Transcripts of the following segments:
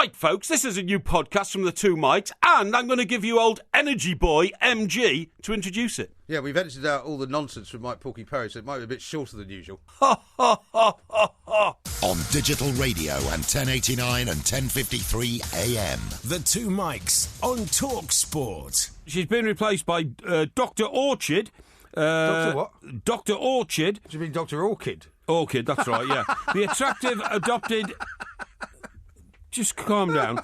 Right, folks, this is a new podcast from the two Mikes, and I'm going to give you old energy boy, MG, to introduce it. Yeah, we've edited out all the nonsense from Mike Porky Parry, so it might be a bit shorter than usual. Ha, ha, ha, ha, ha. On digital radio and 1089 and 1053 AM. The two Mikes on Talk Sport. She's been replaced by Dr. Orchid. Dr. what? Dr. Orchid. Do you mean Dr. Orchid? Orchid, that's right, yeah. The attractive adopted... Just calm down.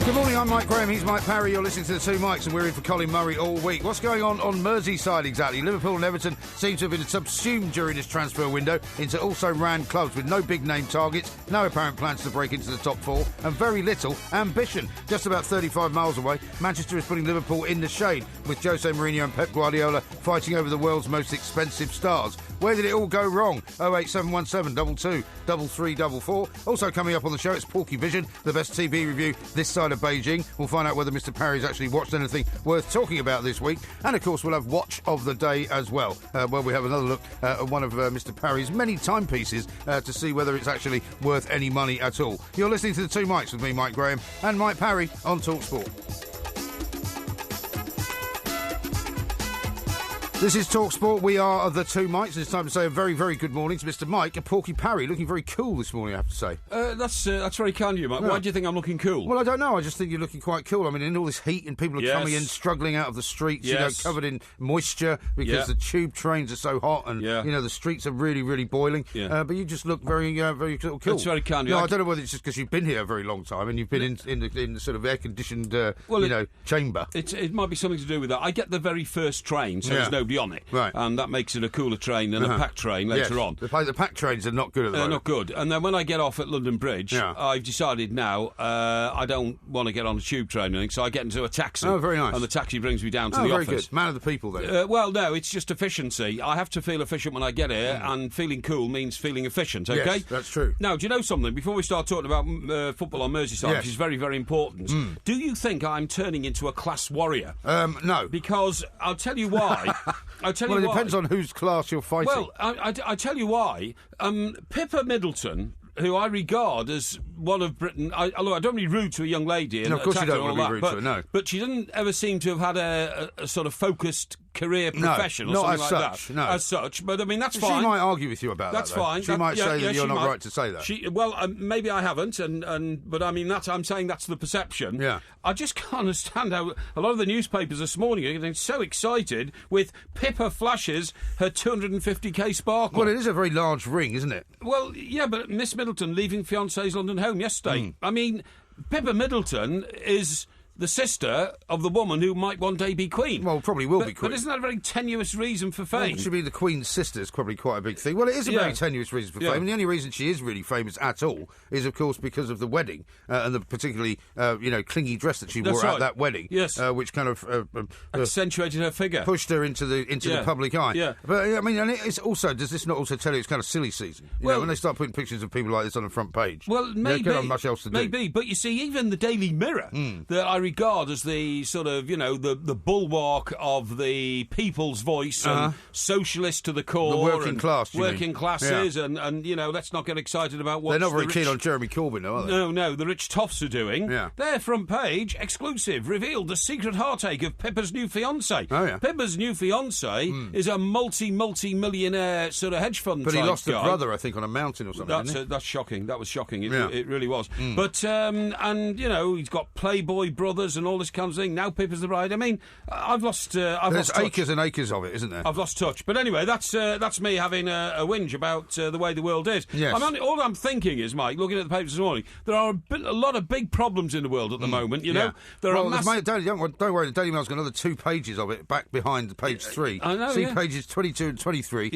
Good morning, I'm Mike Graham, he's Mike Parry, you're listening to the two Mikes and we're in for Colin Murray all week. What's going on Merseyside exactly? Liverpool and Everton seem to have been subsumed during this transfer window into also-ran clubs with no big-name targets, no apparent plans to break into the top four and very little ambition. Just about 35 miles away, Manchester is putting Liverpool in the shade with Jose Mourinho and Pep Guardiola fighting over the world's most expensive stars. Where did it all go wrong? 08717 22 3344. Also coming up on the show, it's Porky Vision, the best TV review this side of Beijing. We'll find out whether Mr. Parry's actually watched anything worth talking about this week. And, of course, we'll have Watch of the Day as well, where we have another look at one of Mr. Parry's many timepieces to see whether it's actually worth any money at all. You're listening to the two Mikes with me, Mike Graham, and Mike Parry on Talk Sport. This is Talk Sport. We are the two Mikes, and it's time to say a very, very good morning to Mr. Mike and Porky Parry, looking very cool this morning, I have to say. That's very kind of you, Mike. Yeah. Why do you think I'm looking cool? Well, I don't know. I just think you're looking quite cool. I mean, in all this heat and people are coming in, struggling out of the streets, Yes. covered in moisture because the tube trains are so hot and, the streets are really, really boiling. Yeah. But you just look very, very cool. That's very kind of you. No, I don't know whether it's just because you've been here a very long time and you've been in the sort of air-conditioned, chamber. It might be something to do with that. I get the very first train, so there's nobody on it. Right. And that makes it a cooler train than a packed train later on. The packed trains are not good at the moment. They're not good. And then when I get off at London Bridge, I've decided now I don't want to get on a tube train or anything, so I get into a taxi. Oh, very nice. And the taxi brings me down to the very office. Good. Man of the people, then. Well, no, it's just efficiency. I have to feel efficient when I get here, and feeling cool means feeling efficient, OK? Yes, that's true. Now, do you know something? Before we start talking about football on Merseyside, which is very, very important, do you think I'm turning into a class warrior? No. Because I'll tell you why. Well, it depends on whose class you're fighting. Well, I tell you why. Pippa Middleton, who I regard as one of Britain... although I don't really rude to a young lady... And no, of course you don't want to be rude to her, no. But she doesn't ever seem to have had a sort of focused career profession or something like that. No, as such. But, I mean, that's fine. She might argue with you about that's that, fine. She might say that you're not right to say that. Maybe I haven't, but I mean, I'm saying that's the perception. Yeah. I just can't understand how a lot of the newspapers this morning are getting so excited with Pippa flashes her 250k sparkle. Well, it is a very large ring, isn't it? Well, yeah, but Miss Middleton leaving fiancé's London home yesterday. I mean, Pippa Middleton is the sister of the woman who might one day be Queen. Well, probably will be Queen. But isn't that a very tenuous reason for fame? Well, she be the Queen's sister is probably quite a big thing. Well, it is a very tenuous reason for fame. And the only reason she is really famous at all is, of course, because of the wedding and the particularly, clingy dress that she wore at that wedding. Yes. Which kind of accentuated her figure, pushed her into the public eye. Yeah. But I mean, and it's also, does this not also tell you it's kind of silly season? You know, when they start putting pictures of people like this on the front page. Well, maybe. They don't have much else to do. Maybe, but you see, even the Daily Mirror, that I regard as the sort of, the bulwark of the people's voice and socialist to the core. The working class, working classes, and let's not get excited about what they're not very keen on Jeremy Corbyn, though, are they? No, the rich toffs are doing. Yeah. Their front page, exclusive, revealed the secret heartache of Pippa's new fiancé. Oh, yeah. Pippa's new fiancé is a multi-millionaire sort of hedge fund But type he lost guy. a brother, I think, on a mountain or something. That's shocking. That was shocking. It really was. But he's got Playboy brothers and all this kind of thing. Now Pippa's the bride. I mean, I've lost. There's acres and acres of it, isn't there? I've lost touch. But anyway, that's me having a whinge about the way the world is. Yes. All I'm thinking is, Mike, looking at the papers this morning, there are a lot of big problems in the world at the moment. Don't worry, the Daily Mail's got another 2 pages of it back behind page 3. I know. See pages 22 and 23.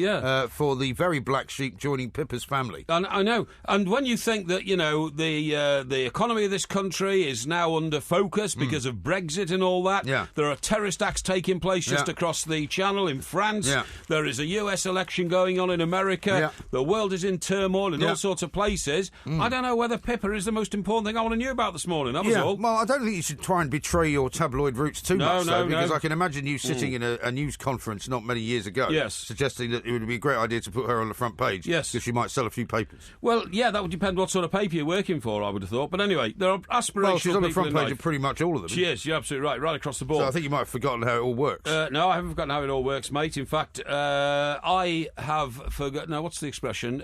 For the very black sheep joining Pippa's family. I know. And when you think that the economy of this country is now under focus. nervous because of Brexit and all that. Yeah. There are terrorist acts taking place just across the channel in France. Yeah. There is a US election going on in America. Yeah. The world is in turmoil in all sorts of places. I don't know whether Pippa is the most important thing I want to know about this morning. That was all. Well, I don't think you should try and betray your tabloid roots too much, though, because no. I can imagine you sitting in a news conference not many years ago suggesting that it would be a great idea to put her on the front page because she might sell a few papers. Well, yeah, that would depend what sort of paper you're working for, I would have thought. But anyway, there are aspirational Well, she's on the people front in page life. of pretty much all of them. She is, you're absolutely right across the board. So I think you might have forgotten how it all works. No, I haven't forgotten how it all works, mate. In fact, I have forgotten... No, what's the expression?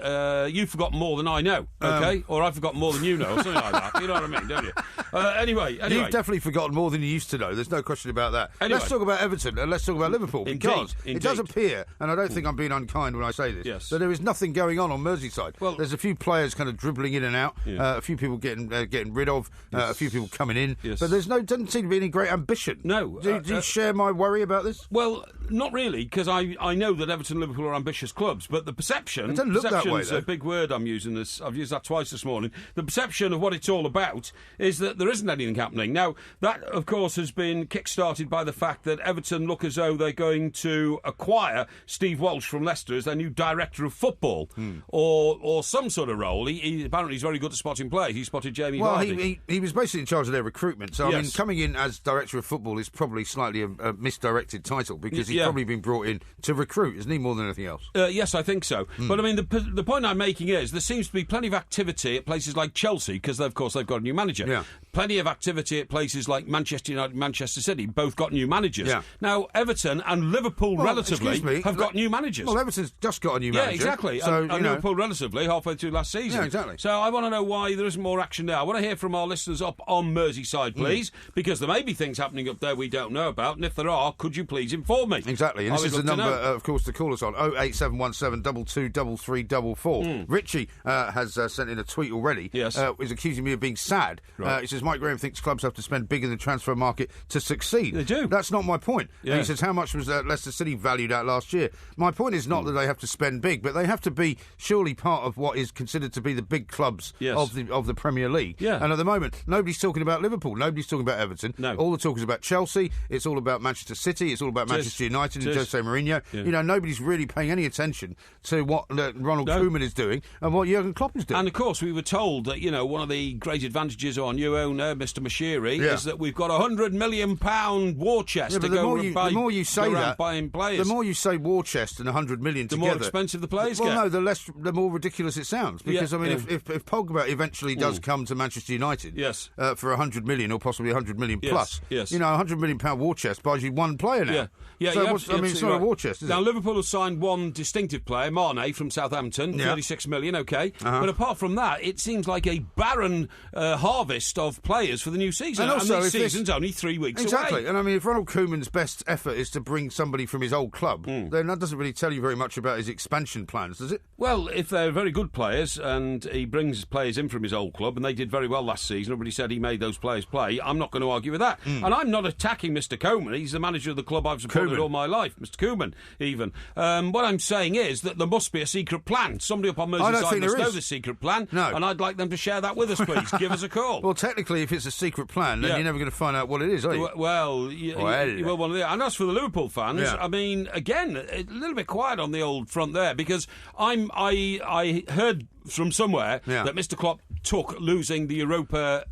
You've forgotten more than I know, OK? Or I've forgotten more than you know, or something like that. You know what I mean, don't you? Anyway. You've definitely forgotten more than you used to know. There's no question about that. Anyway. Let's talk about Everton and let's talk about Liverpool, because Indeed. it does appear, and I don't think I'm being unkind when I say this, that there is nothing going on Merseyside. Well, there's a few players kind of dribbling in and out, a few people getting rid of, a few people coming in, but doesn't seem to be any great ambition. No. Do you share my worry about this? Well, not really, because I know that Everton and Liverpool are ambitious clubs, but the perception... It doesn't look that way, though. A big word I'm using this. I've used that twice this morning. The perception of what it's all about is that there isn't anything happening. Now, that, of course, has been kick-started by the fact that Everton look as though they're going to acquire Steve Walsh from Leicester as their new director of football, or some sort of role. He apparently he's very good at spotting players. He spotted Jamie Vardy. Well, he was basically in charge of their recruitment. So, I mean, coming in as director of football is probably slightly a misdirected title, because he's probably been brought in to recruit, isn't he, more than anything else? Yes, I think so. But, I mean, the point I'm making is there seems to be plenty of activity at places like Chelsea, because, of course, they've got a new manager. Yeah. Plenty of activity at places like Manchester United, Manchester City, both got new managers. Yeah. Now, Everton and Liverpool, relatively, have got new managers. Well, Everton's just got a new manager. Yeah, exactly. So, and Liverpool, relatively, halfway through last season. Yeah, exactly. So I want to know why there isn't more action there. I want to hear from our listeners up on Merseyside, please, because there may be things happening up there we don't know about, and if there are, could you please inform me? Exactly, and this is the number, of course, to call us on, 08717 223344. Richie has sent in a tweet already. Yes. Is accusing me of being sad. Right. He says, Mike Graham thinks clubs have to spend big in the transfer market to succeed. They do. That's not my point. Yeah. And he says, how much was Leicester City valued at last year? My point is not that they have to spend big, but they have to be surely part of what is considered to be the big clubs of the Premier League. Yeah. And at the moment, nobody's talking about Liverpool. Nobody's talking about Everton. No. All the talk is about Chelsea. It's all about Manchester City. It's all about Manchester United and Jose Mourinho. Yeah. You know, nobody's really paying any attention to what Ronald Koeman is doing and what Jurgen Klopp is doing. And, of course, we were told that, you know, one of the great advantages of our new owner, Mr. Mashiri, is that we've got a £100 million war chest to go and buy. The more you say that, buying players. the more you say war chest and 100 million together, the more expensive the players get. Well, no, the more ridiculous it sounds. Because I mean, if Pogba eventually does come to Manchester United, for 100 million or possibly 100 million plus, you know, £100 million war chest buys you one player now. So it's not a war chest, is it? Now Liverpool have signed one distinctive player, Mane from Southampton, 36 million. Okay, but apart from that, it seems like a barren harvest of players for the new season. And also, this season's only 3 weeks exactly. away. And I mean, if Ronald Koeman's best effort is to bring somebody from his old club, then that doesn't really tell you very much about his expansion plans, does it? Well, if they're very good players and he brings players in from his old club and they did very well last season, everybody said he made those players play, I'm not going to argue with that. And I'm not attacking Mr. Koeman. He's the manager of the club I've supported all my life, Mr. Koeman, even. What I'm saying is that there must be a secret plan. Somebody up on Merseyside must know the secret plan, and I'd like them to share that with us, please. Give us a call. Well, technically, if it's a secret plan, then you're never going to find out what it is, are you? Well, you will want to. And as for the Liverpool fans, I mean, again, a little bit quiet on the old front there, because I heard from somewhere that Mr. Klopp took losing the Europa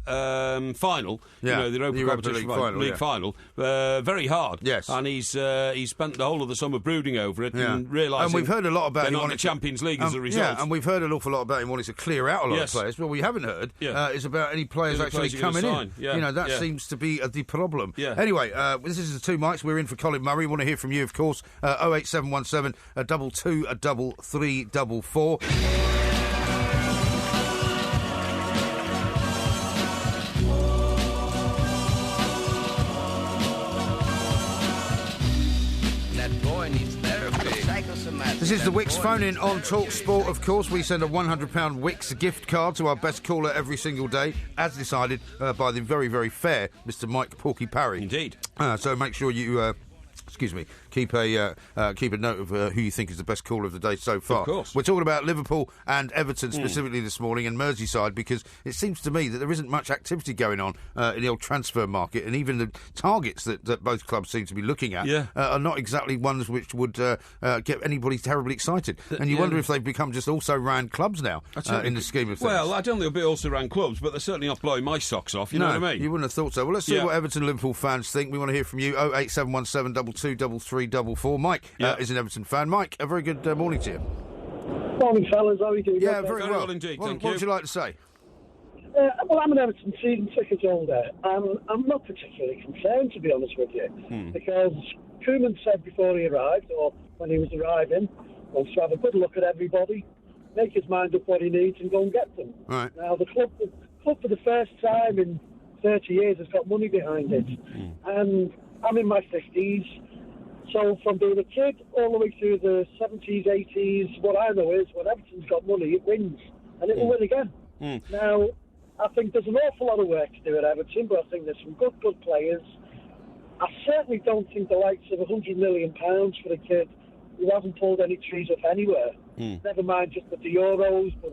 final, the Europa League final, very hard. Yes, and he's spent the whole of the summer brooding over it and realising. And we've heard a lot about they're him not in the Champions League as a result. Yeah, and we've heard an awful lot about him wanting to clear out a lot of players. But what we haven't heard is about any players actually coming in. Yeah. You know, that seems to be the problem. Yeah. Anyway, this is the two mics. We're in for Colin Murray. We want to hear from you, of course. 08717 22 3344. This is the Wix phone-in on Talk Sport, of course. We send a £100 Wix gift card to our best caller every single day, as decided by the very, very fair Mr. Mike Porky Parry. Indeed. So make sure you keep a note of who you think is the best caller of the day so far. Of course. We're talking about Liverpool and Everton specifically this morning, and Merseyside, because it seems to me that there isn't much activity going on in the old transfer market, and even the targets that both clubs seem to be looking at are not exactly ones which would get anybody terribly excited. And you wonder if they've become just also-ran clubs now in the scheme of things. Well, I don't think they'll be also-ran clubs, but they're certainly not blowing my socks off, you know what I mean? You wouldn't have thought so. Well, let's see what Everton and Liverpool fans think. We want to hear from you. 08717 223344. Mike is an Everton fan. Mike, a very good morning to you. Morning, fellas. How are you doing? Yeah, okay? very well indeed. What would you like to say? Well, I'm an Everton season ticket holder, and I'm not particularly concerned, to be honest with you, because Koeman said before he arrived, or when he was arriving, wants to have a good look at everybody, make his mind up what he needs, and go and get them. Right. Now, the club for the first time in 30 years has got money behind it, and I'm in my 50s. So from being a kid all the way through the 70s, 80s, what I know is when Everton's got money, it wins. And it will win again. Now, I think there's an awful lot of work to do at Everton, but I think there's some good players. I certainly don't think the likes of £100 million for a kid who hasn't pulled any trees up anywhere. Never mind just at the Euros, but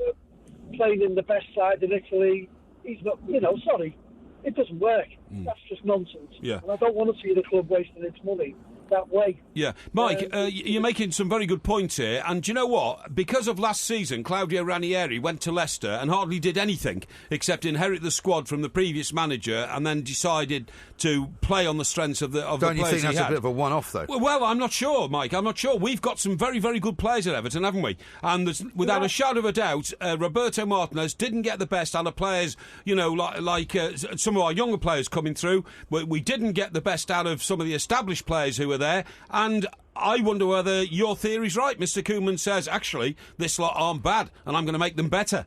playing in the best side in Italy. He's not, sorry, it doesn't work. That's just nonsense. Yeah. And I don't want to see the club wasting its money that way. Yeah. Mike, you're making some very good points here, and do you know what? Because of last season, Claudio Ranieri went to Leicester and hardly did anything except inherit the squad from the previous manager and then decided to play on the strengths of the players he had. Don't you think that's a bit of a one-off, though? Well, I'm not sure, Mike. I'm not sure. We've got some very, very good players at Everton, haven't we? And without a shadow of a doubt, Roberto Martinez didn't get the best out of players, like some of our younger players coming through. We didn't get the best out of some of the established players who were there, and I wonder whether your theory's right. Mr. Koeman says, actually, this lot aren't bad, and I'm going to make them better.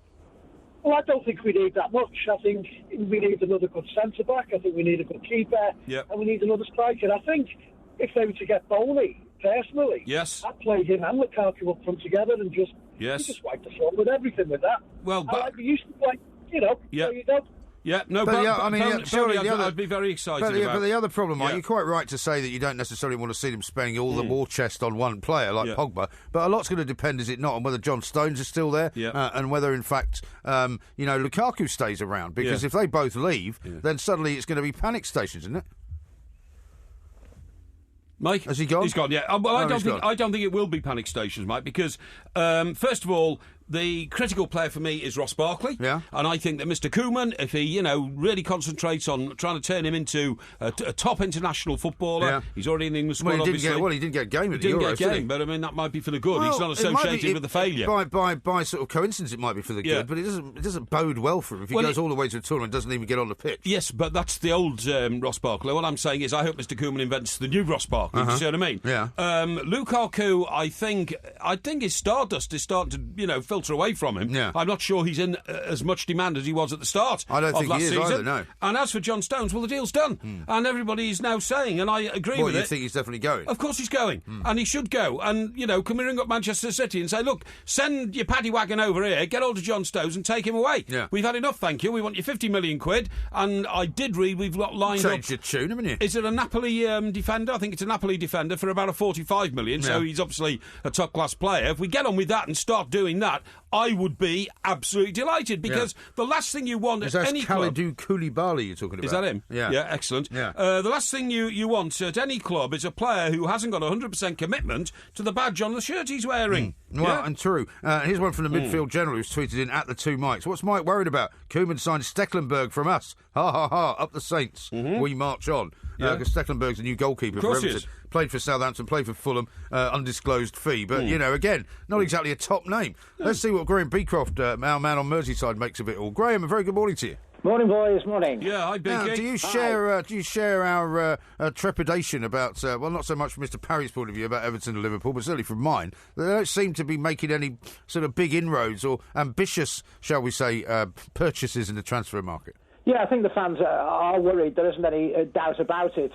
Well, I don't think we need that much. I think we need another good centre-back. I think we need a good keeper. Yep. And we need another striker. I think if they were to get Bowley, personally, I'd play him and Lukaku up front together and just wipe the floor with everything with that. Well, but I like we used to play, so you don't. Yeah, no, but surely I'd be very excited about. But the other problem, Mike, you're quite right to say that you don't necessarily want to see them spending all the war chest on one player like Pogba. But a lot's going to depend, is it not, on whether John Stones is still there and whether, in fact, Lukaku stays around. Because if they both leave, then suddenly it's going to be panic stations, isn't it? Mike? Has he gone? He's gone, yeah. I don't think it will be panic stations, Mike, because, first of all, the critical player for me is Ross Barkley. Yeah. And I think that Mr. Koeman, if he, really concentrates on trying to turn him into a top international footballer, he's already in the England squad, obviously. He didn't get a game at the Euros, didn't get a game, but I mean, that might be for the good. He's not associated with the failure. By sort of coincidence, it might be for the good, but it doesn't bode well for him if he goes all the way to a tournament and doesn't even get on the pitch. Yes, but that's the old Ross Barkley. What I'm saying is I hope Mr. Koeman invents the new Ross Barkley, you see what I mean? Yeah. Lukaku, I think his stardust is starting to, filter away from him. Yeah. I'm not sure he's in as much demand as he was at the start. I don't think last he is season. either, no. And as for John Stones, well, the deal's done. And everybody is now saying, and I agree with it. You think he's definitely going? Of course he's going. And he should go. And, can we ring up Manchester City and say, look, send your paddy wagon over here, get hold of John Stones and take him away. Yeah. We've had enough, thank you. We want your 50 million quid. And I did read we've got lined up... Changed your tune, haven't you? Is it a Napoli defender? I think it's a Napoli defender for about a 45 million, so he's obviously a top-class player. If we get on with that and start doing that, I would be absolutely delighted, because the last thing you want at any club... Kalidou Koulibaly you're talking about? Is that him? Yeah, excellent. Yeah. The last thing you want at any club is a player who hasn't got 100% commitment to the badge on the shirt he's wearing. Well, and true. Here's one from the midfield general who's tweeted in at the two mics. What's Mike worried about? Koeman signed Stecklenburg from us. Ha ha ha, up the Saints. We march on. Because Stecklenburg's a new goalkeeper for Everton. Played for Southampton, played for Fulham, undisclosed fee. But, again, not exactly a top name. Let's see what Graham Beecroft, our man on Merseyside, makes of it all. Graham, a very good morning to you. Morning, boys. Morning. Yeah, hi, Beaky. Now, do you share our trepidation about, not so much from Mr. Parry's point of view about Everton and Liverpool, but certainly from mine, that they don't seem to be making any sort of big inroads or ambitious, shall we say, purchases in the transfer market? Yeah, I think the fans are worried. There isn't any doubt about it.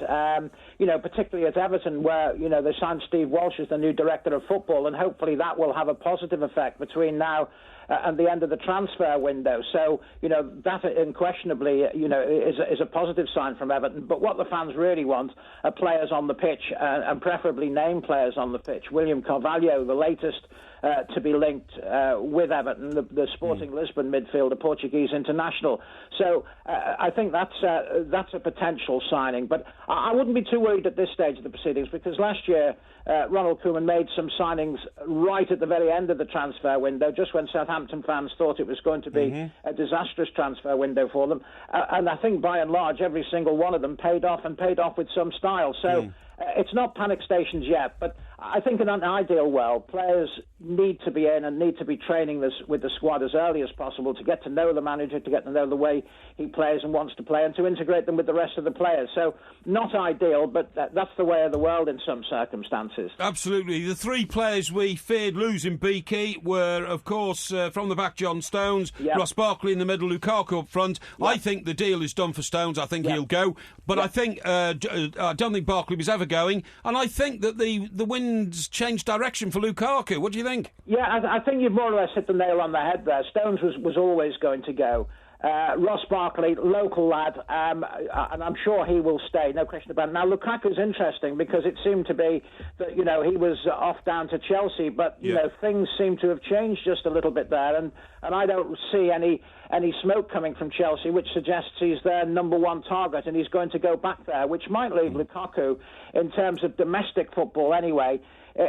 Particularly at Everton, where, they signed Steve Walsh as the new director of football, and hopefully that will have a positive effect between now and the end of the transfer window. So, that unquestionably, is a positive sign from Everton. But what the fans really want are players on the pitch, and preferably named players on the pitch. William Carvalho, the latest to be linked with Everton, the Sporting Lisbon midfielder, Portuguese international. So I think that's a potential signing. But I wouldn't be too worried at this stage of the proceedings, because last year Ronald Koeman made some signings right at the very end of the transfer window, just when Southampton fans thought it was going to be a disastrous transfer window for them. And I think by and large every single one of them paid off, and paid off with some style. So it's not panic stations yet, but I think in an ideal world, players need to be in and need to be training with the squad as early as possible to get to know the manager, to get to know the way he plays and wants to play, and to integrate them with the rest of the players. So not ideal, but that's the way of the world in some circumstances. Absolutely. The three players we feared losing, Beaky, were, of course, from the back, John Stones, Ross Barkley in the middle, Lukaku up front. I think the deal is done for Stones. I think he'll go. But I think I don't think Barkley was ever going, and I think that the wind's changed direction for Lukaku. What do you think? Yeah, I think you've more or less hit the nail on the head there. Stones was always going to go. Ross Barkley, local lad, and I'm sure he will stay, no question about it. Now, Lukaku's interesting because it seemed to be that, he was off down to Chelsea, but, things seem to have changed just a little bit there, and I don't see any smoke coming from Chelsea, which suggests he's their number one target, and he's going to go back there, which might leave Lukaku, in terms of domestic football anyway,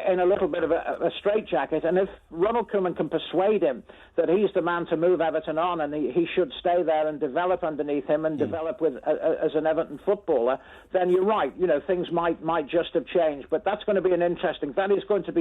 in a little bit of a straitjacket. And if Ronald Koeman can persuade him that he's the man to move Everton on, and he should stay there and develop underneath him and develop as an Everton footballer, then you're right. Things might just have changed. But that is going to be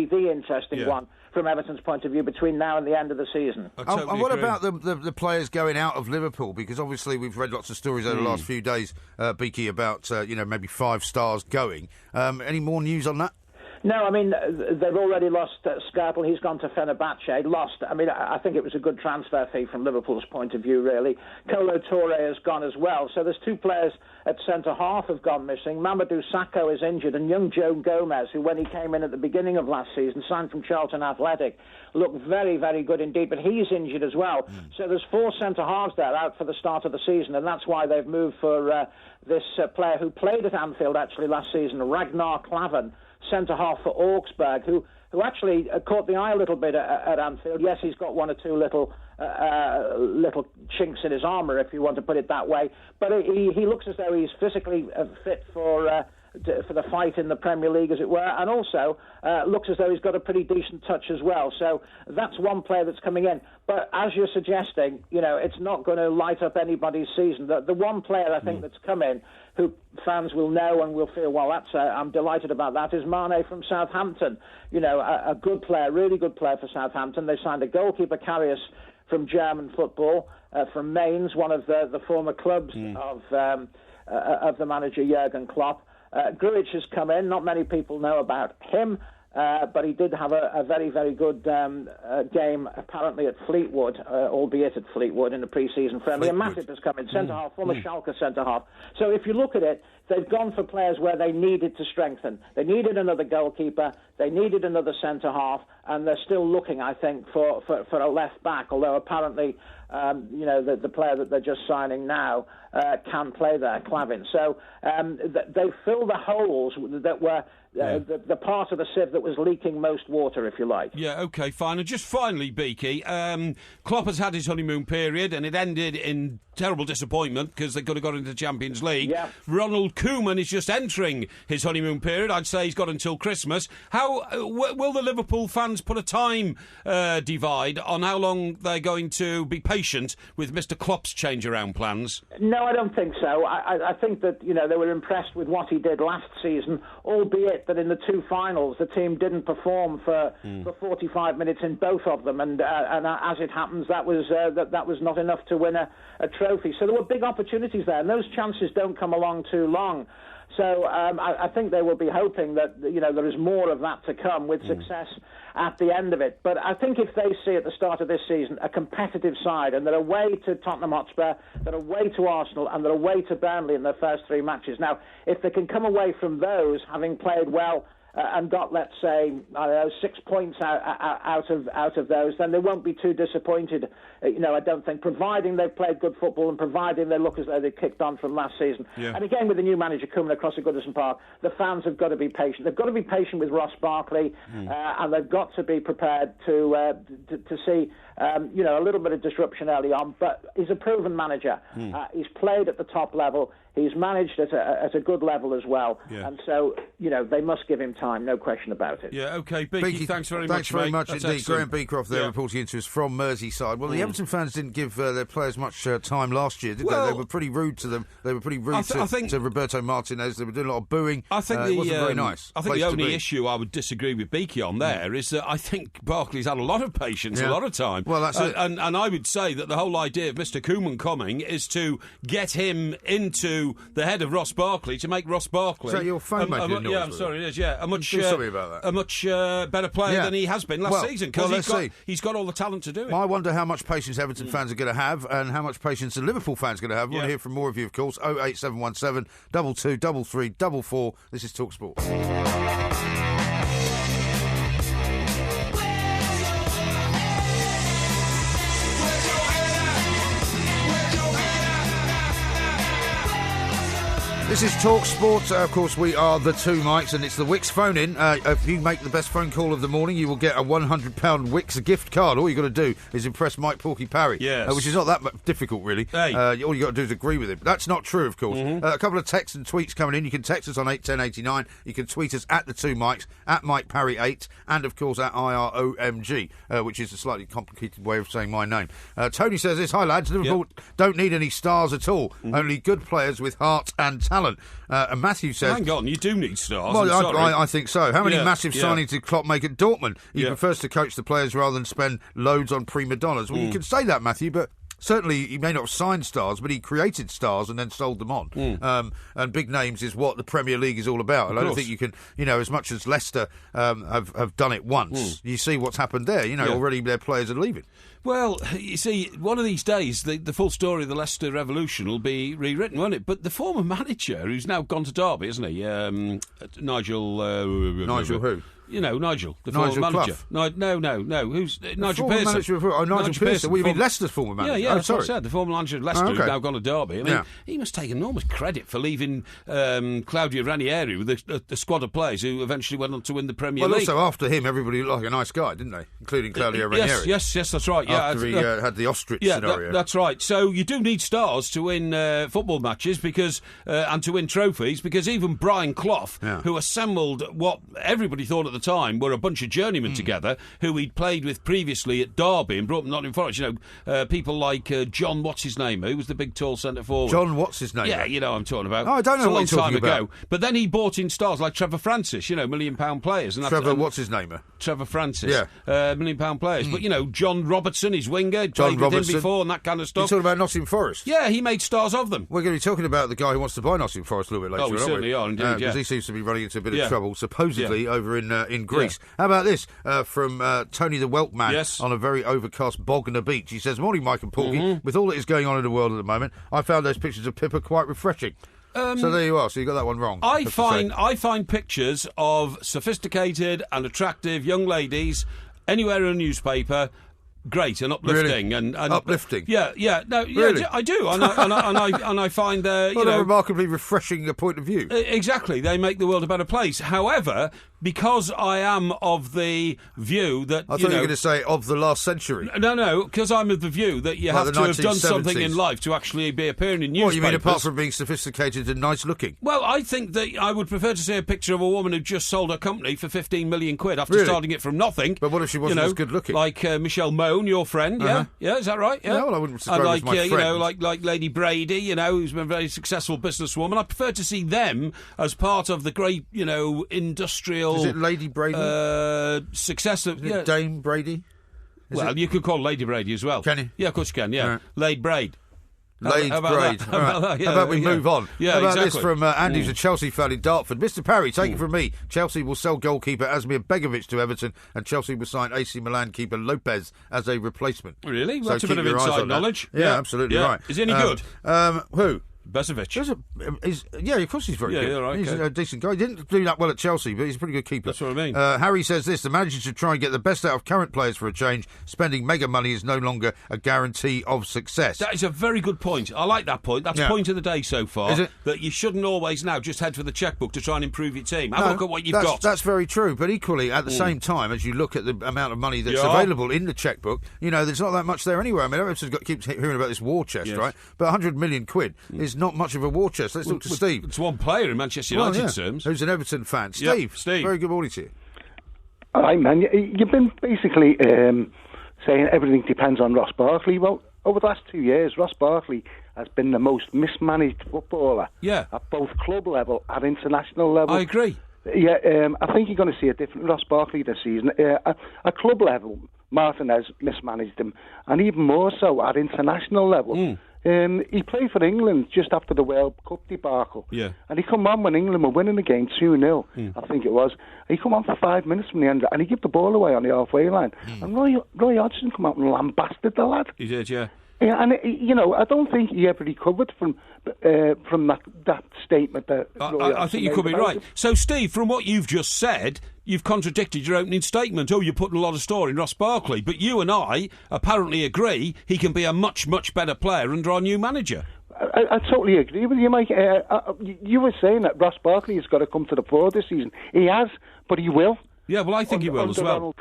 the interesting one from Everton's point of view between now and the end of the season. And what about the players going out of Liverpool? Because obviously we've read lots of stories over the last few days, Beaky, about maybe 5 stars going. Any more news on that? No, I mean, they've already lost Skrtel. He's gone to Fenerbahce. Lost. I mean, I think it was a good transfer fee from Liverpool's point of view, really. Kolo Touré has gone as well. So there's 2 players at centre-half have gone missing. Mamadou Sakho is injured, and young Joe Gomez, who, when he came in at the beginning of last season, signed from Charlton Athletic, looked very, very good indeed, but he's injured as well. So there's 4 centre-halves there out for the start of the season, and that's why they've moved for this player who played at Anfield, actually, last season, Ragnar Klavan, centre-half for Augsburg, who actually caught the eye a little bit at Anfield. Yes, he's got 1 or 2 little chinks in his armour, if you want to put it that way, but he looks as though he's physically fit for the fight in the Premier League, as it were, and also looks as though he's got a pretty decent touch as well. So that's one player that's coming in. But as you're suggesting, it's not going to light up anybody's season. The one player I think that's come in who fans will know and will feel, well, I'm delighted about that, is Mane from Southampton. A good player, really good player for Southampton. They signed a goalkeeper, Karius, from German football, from Mainz, one of the former clubs of the manager Jurgen Klopp. Grujic has come in. Not many people know about him, but he did have a very, very good game, apparently at Fleetwood, albeit at Fleetwood in the pre-season friendly. And Matip has come in, centre-half, former Schalke centre-half. So if you look at it, they've gone for players where they needed to strengthen. They needed another goalkeeper, they needed another centre-half, and they're still looking, I think, for a left-back, although apparently the player that they're just signing now can play there, Clavin. So they fill the holes that were the part of the sieve that was leaking most water, if you like. Yeah, OK, fine. And just finally, Beaky, Klopp has had his honeymoon period, and it ended in terrible disappointment because they could have got into the Champions League. Yeah. Ronald Koeman is just entering his honeymoon period. I'd say he's got until Christmas. How will the Liverpool fans put a time divide on how long they're going to be patient with Mr. Klopp's change-around plans? No, I don't think so. I think that, they were impressed with what he did last season, albeit that in the 2 finals the team didn't perform for 45 minutes in both of them, and as it happens, that was not enough to win a trophy. So there were big opportunities there, and those chances don't come along too long. So I think they will be hoping that there is more of that to come with success at the end of it. But I think if they see at the start of this season a competitive side, and they're away to Tottenham Hotspur, they're away to Arsenal, and they're away to Burnley in their first 3 matches. Now, if they can come away from those having played well and got, let's say, I don't know, 6 points out of those, then they won't be too disappointed. I don't think, providing they've played good football and providing they look as though they've kicked on from last season. Yeah. And again, with the new manager coming across at Goodison Park, the fans have got to be patient. They've got to be patient with Ross Barkley, and they've got to be prepared to see a little bit of disruption early on. But he's a proven manager. He's played at the top level. He's managed at a good level as well. Yeah. And so, they must give him time, no question about it. Yeah, OK, Beaky, thanks very much, Thanks very much That's indeed. excellent. Graham Beecroft there reporting into us from Merseyside. Well, the Everton fans didn't give their players much time last year, did they? They were pretty rude to them. They were pretty rude to Roberto Martinez. They were doing a lot of booing. I think it wasn't very nice. I think the only issue I would disagree with Beaky on there is that I think Barkley's had a lot of patience, a lot of time. Well, that's it. And I would say that the whole idea of Mr. Koeman coming is to get him into the head of Ross Barkley to make Ross Barkley. Is that your phone making noise? Yeah, I'm sorry, it is. Yeah, sorry about that. A much better player than he has been last season because he's got all the talent to do it. I wonder how much patience Everton fans are going to have and how much patience the Liverpool fans are going to have. We want to hear from more of you, of course. 08717 22 33 44. This is TalkSport. This is Talk Sport. Of course, we are the two mics, and it's the Wix phone-in. If you make the best phone call of the morning, you will get a £100 Wix gift card. All you got to do is impress Mike Porky Parry, which is not that difficult, really. Hey. All you got to do is agree with him. That's not true, of course. A couple of texts and tweets coming in. You can text us on 81089. You can tweet us at the two mics, at Mike Parry 8, and of course at IROMG, which is a slightly complicated way of saying my name. Tony says this: Hi lads, Liverpool don't need any stars at all. Only good players with heart and talent. And Matthew says... Hang on, you do need stars. Well, I think so. How many massive signings did Klopp make at Dortmund? He prefers to coach the players rather than spend loads on prima donnas. Well, you can say that, Matthew, but... Certainly, he may not have signed stars, but he created stars and then sold them on. And big names is what the Premier League is all about. And I don't think you can, as much as Leicester have done it once, you see what's happened there. Already their players are leaving. Well, you see, one of these days, the full story of the Leicester Revolution will be rewritten, won't it? But the former manager, who's now gone to Derby, isn't he? Nigel... Nigel who? Nigel, the Nigel former manager. Clough. No. Who's Nigel Pearson? Nigel Pearson. Well, you mean Leicester's former manager? Yeah, that's what I said. The former manager of Leicester, who's now gone to Derby. I mean, he must take enormous credit for leaving Claudio Ranieri with a squad of players who eventually went on to win the Premier League. Well, also after him, everybody looked like a nice guy, didn't they? Including Claudio Ranieri. Yes, that's right. After he had the ostrich scenario. That's right. So you do need stars to win football matches because and to win trophies, because even Brian Clough, who assembled what everybody thought at the time were a bunch of journeymen together, who he'd played with previously at Derby and brought them Nottingham Forest. People like John who was the big tall centre forward. John Yeah, you know what I'm talking about. Oh, I don't know what you're talking about. Ago. But then he bought in stars like Trevor Francis, £1 million players. And Trevor Francis, £1 million players. But John Robertson, his winger, played with him before and that kind of stuff. You're talking about Nottingham Forest? Yeah, he made stars of them. We're going to be talking about the guy who wants to buy Nottingham Forest a little bit later. Oh, we certainly are, indeed, because he seems to be running into a bit of trouble, supposedly over in Greece. How about this from Tony the Welkman on a very overcast Bognor beach? He says, "Morning, Mike and Porky. With all that is going on in the world at the moment, I found those pictures of Pippa quite refreshing." So there you are. So you got that one wrong. I find pictures of sophisticated and attractive young ladies anywhere in a newspaper great and uplifting. Really? And uplifting? Yeah, really? I do. And I find a remarkably refreshing point of view. Exactly. They make the world a better place. However, because I am of the view that... I thought you were going to say of the last century. No, because I'm of the view that you have to have done something in life to actually be appearing in newspapers. What, you mean apart from being sophisticated and nice looking? Well, I think that I would prefer to see a picture of a woman who just sold her company for 15 million quid after starting it from nothing. But what if she wasn't as good looking? Like Michelle Mone, your friend, yeah, is that right? Yeah, well, I wouldn't describe her as my friend. like Lady Brady, who's been a very successful businesswoman. I prefer to see them as part of the great, industrial... Is it Lady Brady? Success of... Is it Dame Brady? You could call Lady Brady as well. Can you? Yeah, of course you can, yeah. Right. Laid Braid. Laid Braid. How about we move on? Yeah, how about this from Andy, who's a Chelsea fan in Dartford? Mr. Parry, take it from me. Chelsea will sell goalkeeper Asmir Begovic to Everton, and Chelsea will sign AC Milan keeper Lopez as a replacement. Really? Well, that's a bit of inside knowledge. Yeah, absolutely right. Is he any good? Who? Bezovic. Yeah, of course he's very good. Yeah, right, he's okay. a decent guy. He didn't do that well at Chelsea, but he's a pretty good keeper. That's what I mean. Harry says this: the manager should try and get the best out of current players for a change. Spending mega money is no longer a guarantee of success. That is a very good point. I like that point. That's point of the day so far. Is it? That you shouldn't always now just head for the chequebook to try and improve your team. Have a look at what you've got. That's very true. But equally, at the same time, as you look at the amount of money that's available in the chequebook, there's not that much there anyway. I mean, everyone's keeps hearing about this war chest, right? But 100 million quid is not much of a war chest. Let's look to Steve. It's one player in Manchester United terms. Who's an Everton fan. Steve. Steve. Very good morning to you. Hi, man. You've been basically saying everything depends on Ross Barkley. Well, over the last 2 years, Ross Barkley has been the most mismanaged footballer at both club level and international level. I agree. Yeah, I think you're going to see a different Ross Barkley this season. At club level, Martinez mismanaged him, and even more so at international level. He played for England just after the World Cup debacle. Yeah. And he come on when England were winning the game 2-0, I think it was. He come on for 5 minutes from the end, and he gave the ball away on the halfway line. And Roy Hodgson come out and lambasted the lad. He did, yeah. Yeah, and I don't think he ever recovered from that statement. That I think you could be right. So, Steve, from what you've just said, you've contradicted your opening statement. Oh, you're putting a lot of store in Ross Barkley, but you and I apparently agree he can be a much, much better player under our new manager. I totally agree with you, Mike. You were saying that Ross Barkley has got to come to the fore this season. He has, but he will. Yeah, well, I think he will as well.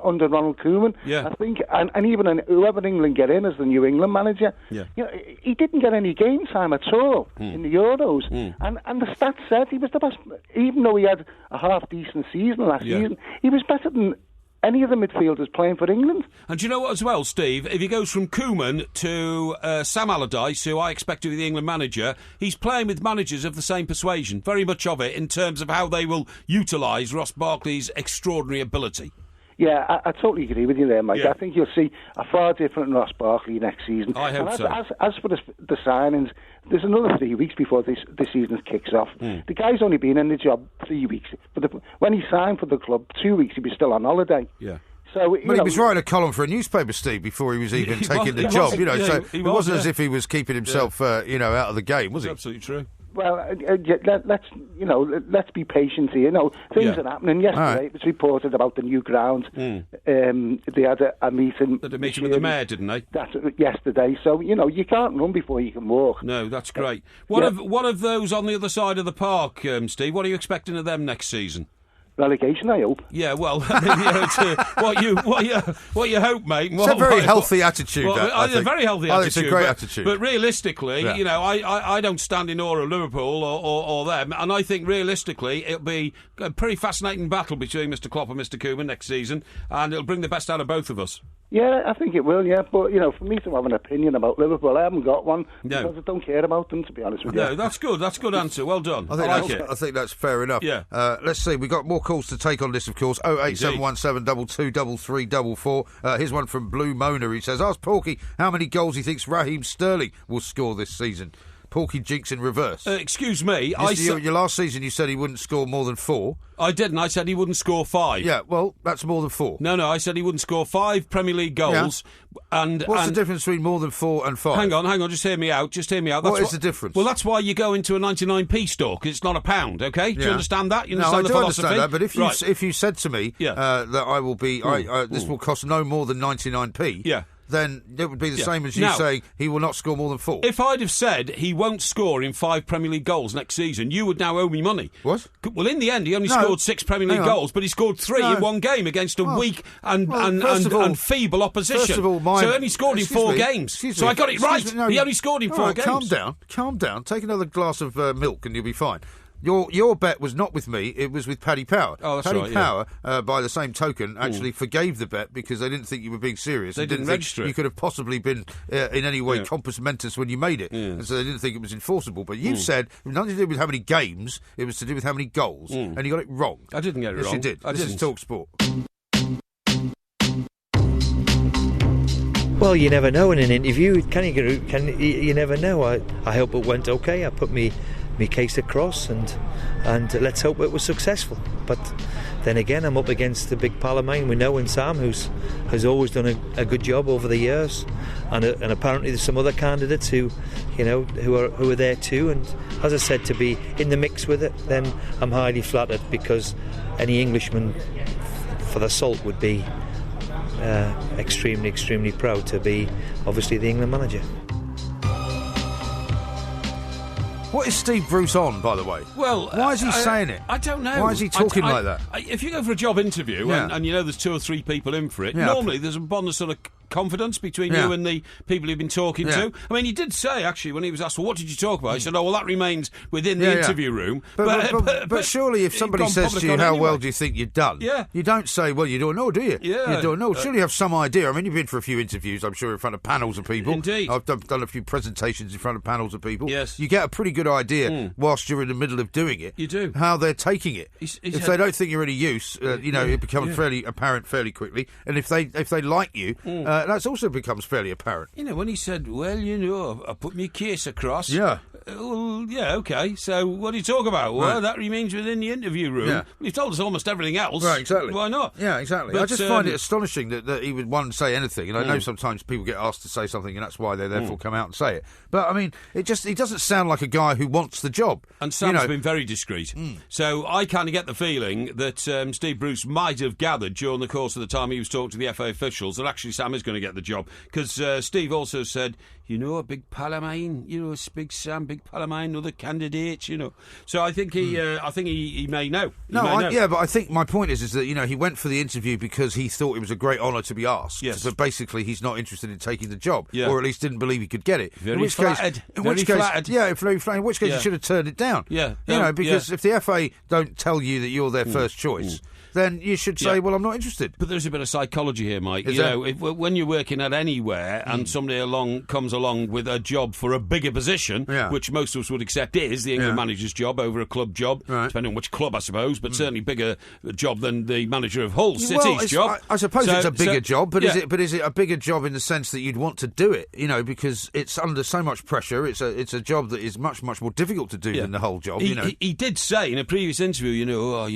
Under Ronald Koeman, I think, and even whoever England get in as the new England manager, he didn't get any game time at all in the Euros. And the stats said he was the best, even though he had a half-decent season last season, he was better than any of the midfielders playing for England. And do you know what as well, Steve? If he goes from Koeman to Sam Allardyce, who I expect to be the England manager, he's playing with managers of the same persuasion, very much of it, in terms of how they will utilise Ross Barkley's extraordinary ability. Yeah, I totally agree with you there, Mike. I think you'll see a far different Ross Barkley next season. I hope so. As for the signings, there's another 3 weeks before this season kicks off. The guy's only been in the job 3 weeks. But when he signed for the club, 2 weeks, he was still on holiday. Yeah. So, but he was writing a column for a newspaper, Steve, before he was even taking the job. So it wasn't as if he was keeping himself, out of the game, was he? Absolutely true. Well, let's be patient here. Things are happening. Yesterday, it was reported about the new ground. They had a meeting. They had a meeting with the mayor, didn't they? That's yesterday. So you can't run before you can walk. No, that's great. What of those on the other side of the park, Steve? What are you expecting of them next season? Relegation, I hope. Yeah, well, what you hope, mate. It's a very healthy attitude. It's a very healthy attitude. I think it's a great attitude. But realistically, I don't stand in awe of Liverpool or them, and I think realistically it'll be a pretty fascinating battle between Mr. Klopp and Mr. Koeman next season, and it'll bring the best out of both of us. Yeah, I think it will, But, for me to have an opinion about Liverpool, I haven't got one. No. Because I don't care about them, to be honest with you. No, that's good. That's a good answer. Well done. I think that's fair enough. Yeah. Let's see. We've got more calls to take on this, of course. 08717 223344. Here's one from Blue Mona. He says, ask Porky how many goals he thinks Raheem Sterling will score this season. Porky jinx in reverse. Excuse me. Your last season you said he wouldn't score more than 4. I didn't. I said he wouldn't score 5. Yeah, well, that's more than 4. No, I said he wouldn't score 5 Premier League goals. Yeah. And what's the difference between more than 4 and 5? Hang on. Just hear me out. What is the difference? Well, that's why you go into a 99p store, because it's not a pound, okay? Yeah. Do you understand that? I do understand that, but if you said to me that I will be... this will cost no more than 99p... then it would be the same as you saying he will not score more than 4. If I'd have said he won't score in 5 Premier League goals next season, you would now owe me money. What? Well, in the end, he only scored 6 Premier League goals, but he scored 3 in one game against a weak and feeble opposition. First of all, so he only scored in 4 games. So I got it right. He only scored in 4 games. Calm down. Take another glass of milk and you'll be fine. Your bet was not with me, it was with Paddy Power. Oh, that's Paddy Power, by the same token, actually forgave the bet because they didn't think you were being serious. They didn't register it. You could have possibly been in any way compos mentis when you made it. And so they didn't think it was enforceable. But you said it was nothing to do with how many games, it was to do with how many goals. And you got it wrong. I didn't get it wrong. Yes, you did. This is Talk Sport. Well, you never know in an interview. You never know. I hope it went okay. I put me case across and let's hope it was successful. But then again, I'm up against the big pal of mine we know in Sam, who's always done a good job over the years, and apparently there's some other candidates who are there too. And as I said, to be in the mix with it, then I'm highly flattered, because any Englishman for the salt would be extremely, extremely proud to be obviously the England manager. What is Steve Bruce on, by the way? Well, why is he saying it? I don't know. Why is he talking like that? If you go for a job interview and you know there's 2 or 3 people in for it, normally there's a bond of sort of confidence between you and the people you've been talking to. I mean, he did say, actually, when he was asked, well, what did you talk about? He said, oh, well, that remains within the interview room. But surely if somebody says to you, how well do you think you've done? You don't say, well, you don't know, do you? You don't know. Surely you have some idea. I mean, you've been for a few interviews, I'm sure, in front of panels of people. Indeed. I've done a few presentations in front of panels of people. Yes. You get a pretty good idea whilst you're in the middle of doing it. You do. How they're taking it. If they don't think you're any use, it becomes fairly apparent fairly quickly. And if they like you, that's also becomes fairly apparent. You know, when he said, well, I put my case across. Yeah. Well, yeah, OK. So what do you talk about? Well, that remains within the interview room. Yeah. You've told us almost everything else. Right, exactly. Why not? Yeah, exactly. But, I just find it astonishing that he would, one, say anything. And I know sometimes people get asked to say something and that's why they therefore come out and say it. But, I mean, he doesn't sound like a guy who wants the job. And Sam's been very discreet. So I kind of get the feeling that Steve Bruce might have gathered during the course of the time he was talking to the FA officials that actually Sam is going to get the job. Because Steve also said, a big pal of mine, big Sam, big pal of mine, other candidates, So I think he may know. But I think my point is that, he went for the interview because he thought it was a great honour to be asked. Yes. But basically he's not interested in taking the job. Yeah. Or at least didn't believe he could get it. Very flattered. In which case, in which case he should have turned it down. Yeah. Because if the FA don't tell you that you're their first choice, then you should say, well, I'm not interested. But there's a bit of psychology here, Mike. When you're working at anywhere and somebody comes along with a job for a bigger position, which most of us would accept is the England manager's job over a club job, depending on which club, I suppose, but certainly bigger job than the manager of Hull City's job. I suppose it's a bigger job, but is it a bigger job in the sense that you'd want to do it? Because it's under so much pressure. It's a job that is much, much more difficult to do than the whole job. He did say in a previous interview, no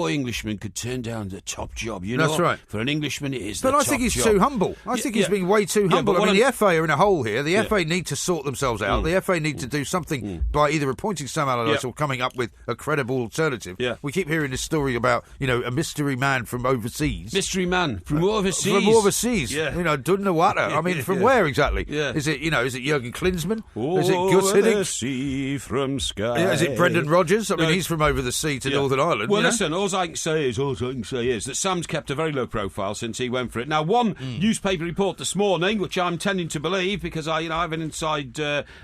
Englishman could turn down the top job. That's right. For an Englishman, it is the top job. job. But I think he's too humble. I think he's being way too humble. I mean, the FA are in a hole here. The FA need to sort themselves out. The FA need to do something by either appointing Sam Allardyce or coming up with a credible alternative. We keep hearing this story about, a mystery man from overseas. Mystery man from overseas. From overseas. Don't know what. I mean, from where exactly? Is it, is it Jurgen Klinsmann? Is it Gus Hiddink? Sea from sky. Is it Brendan Rodgers? I mean, he's from over the sea to Northern Ireland. Well, listen, all I can say is that Sam's kept a very low profile since he went for it. Now, one newspaper report this morning, which I'm tending to believe because I have an inside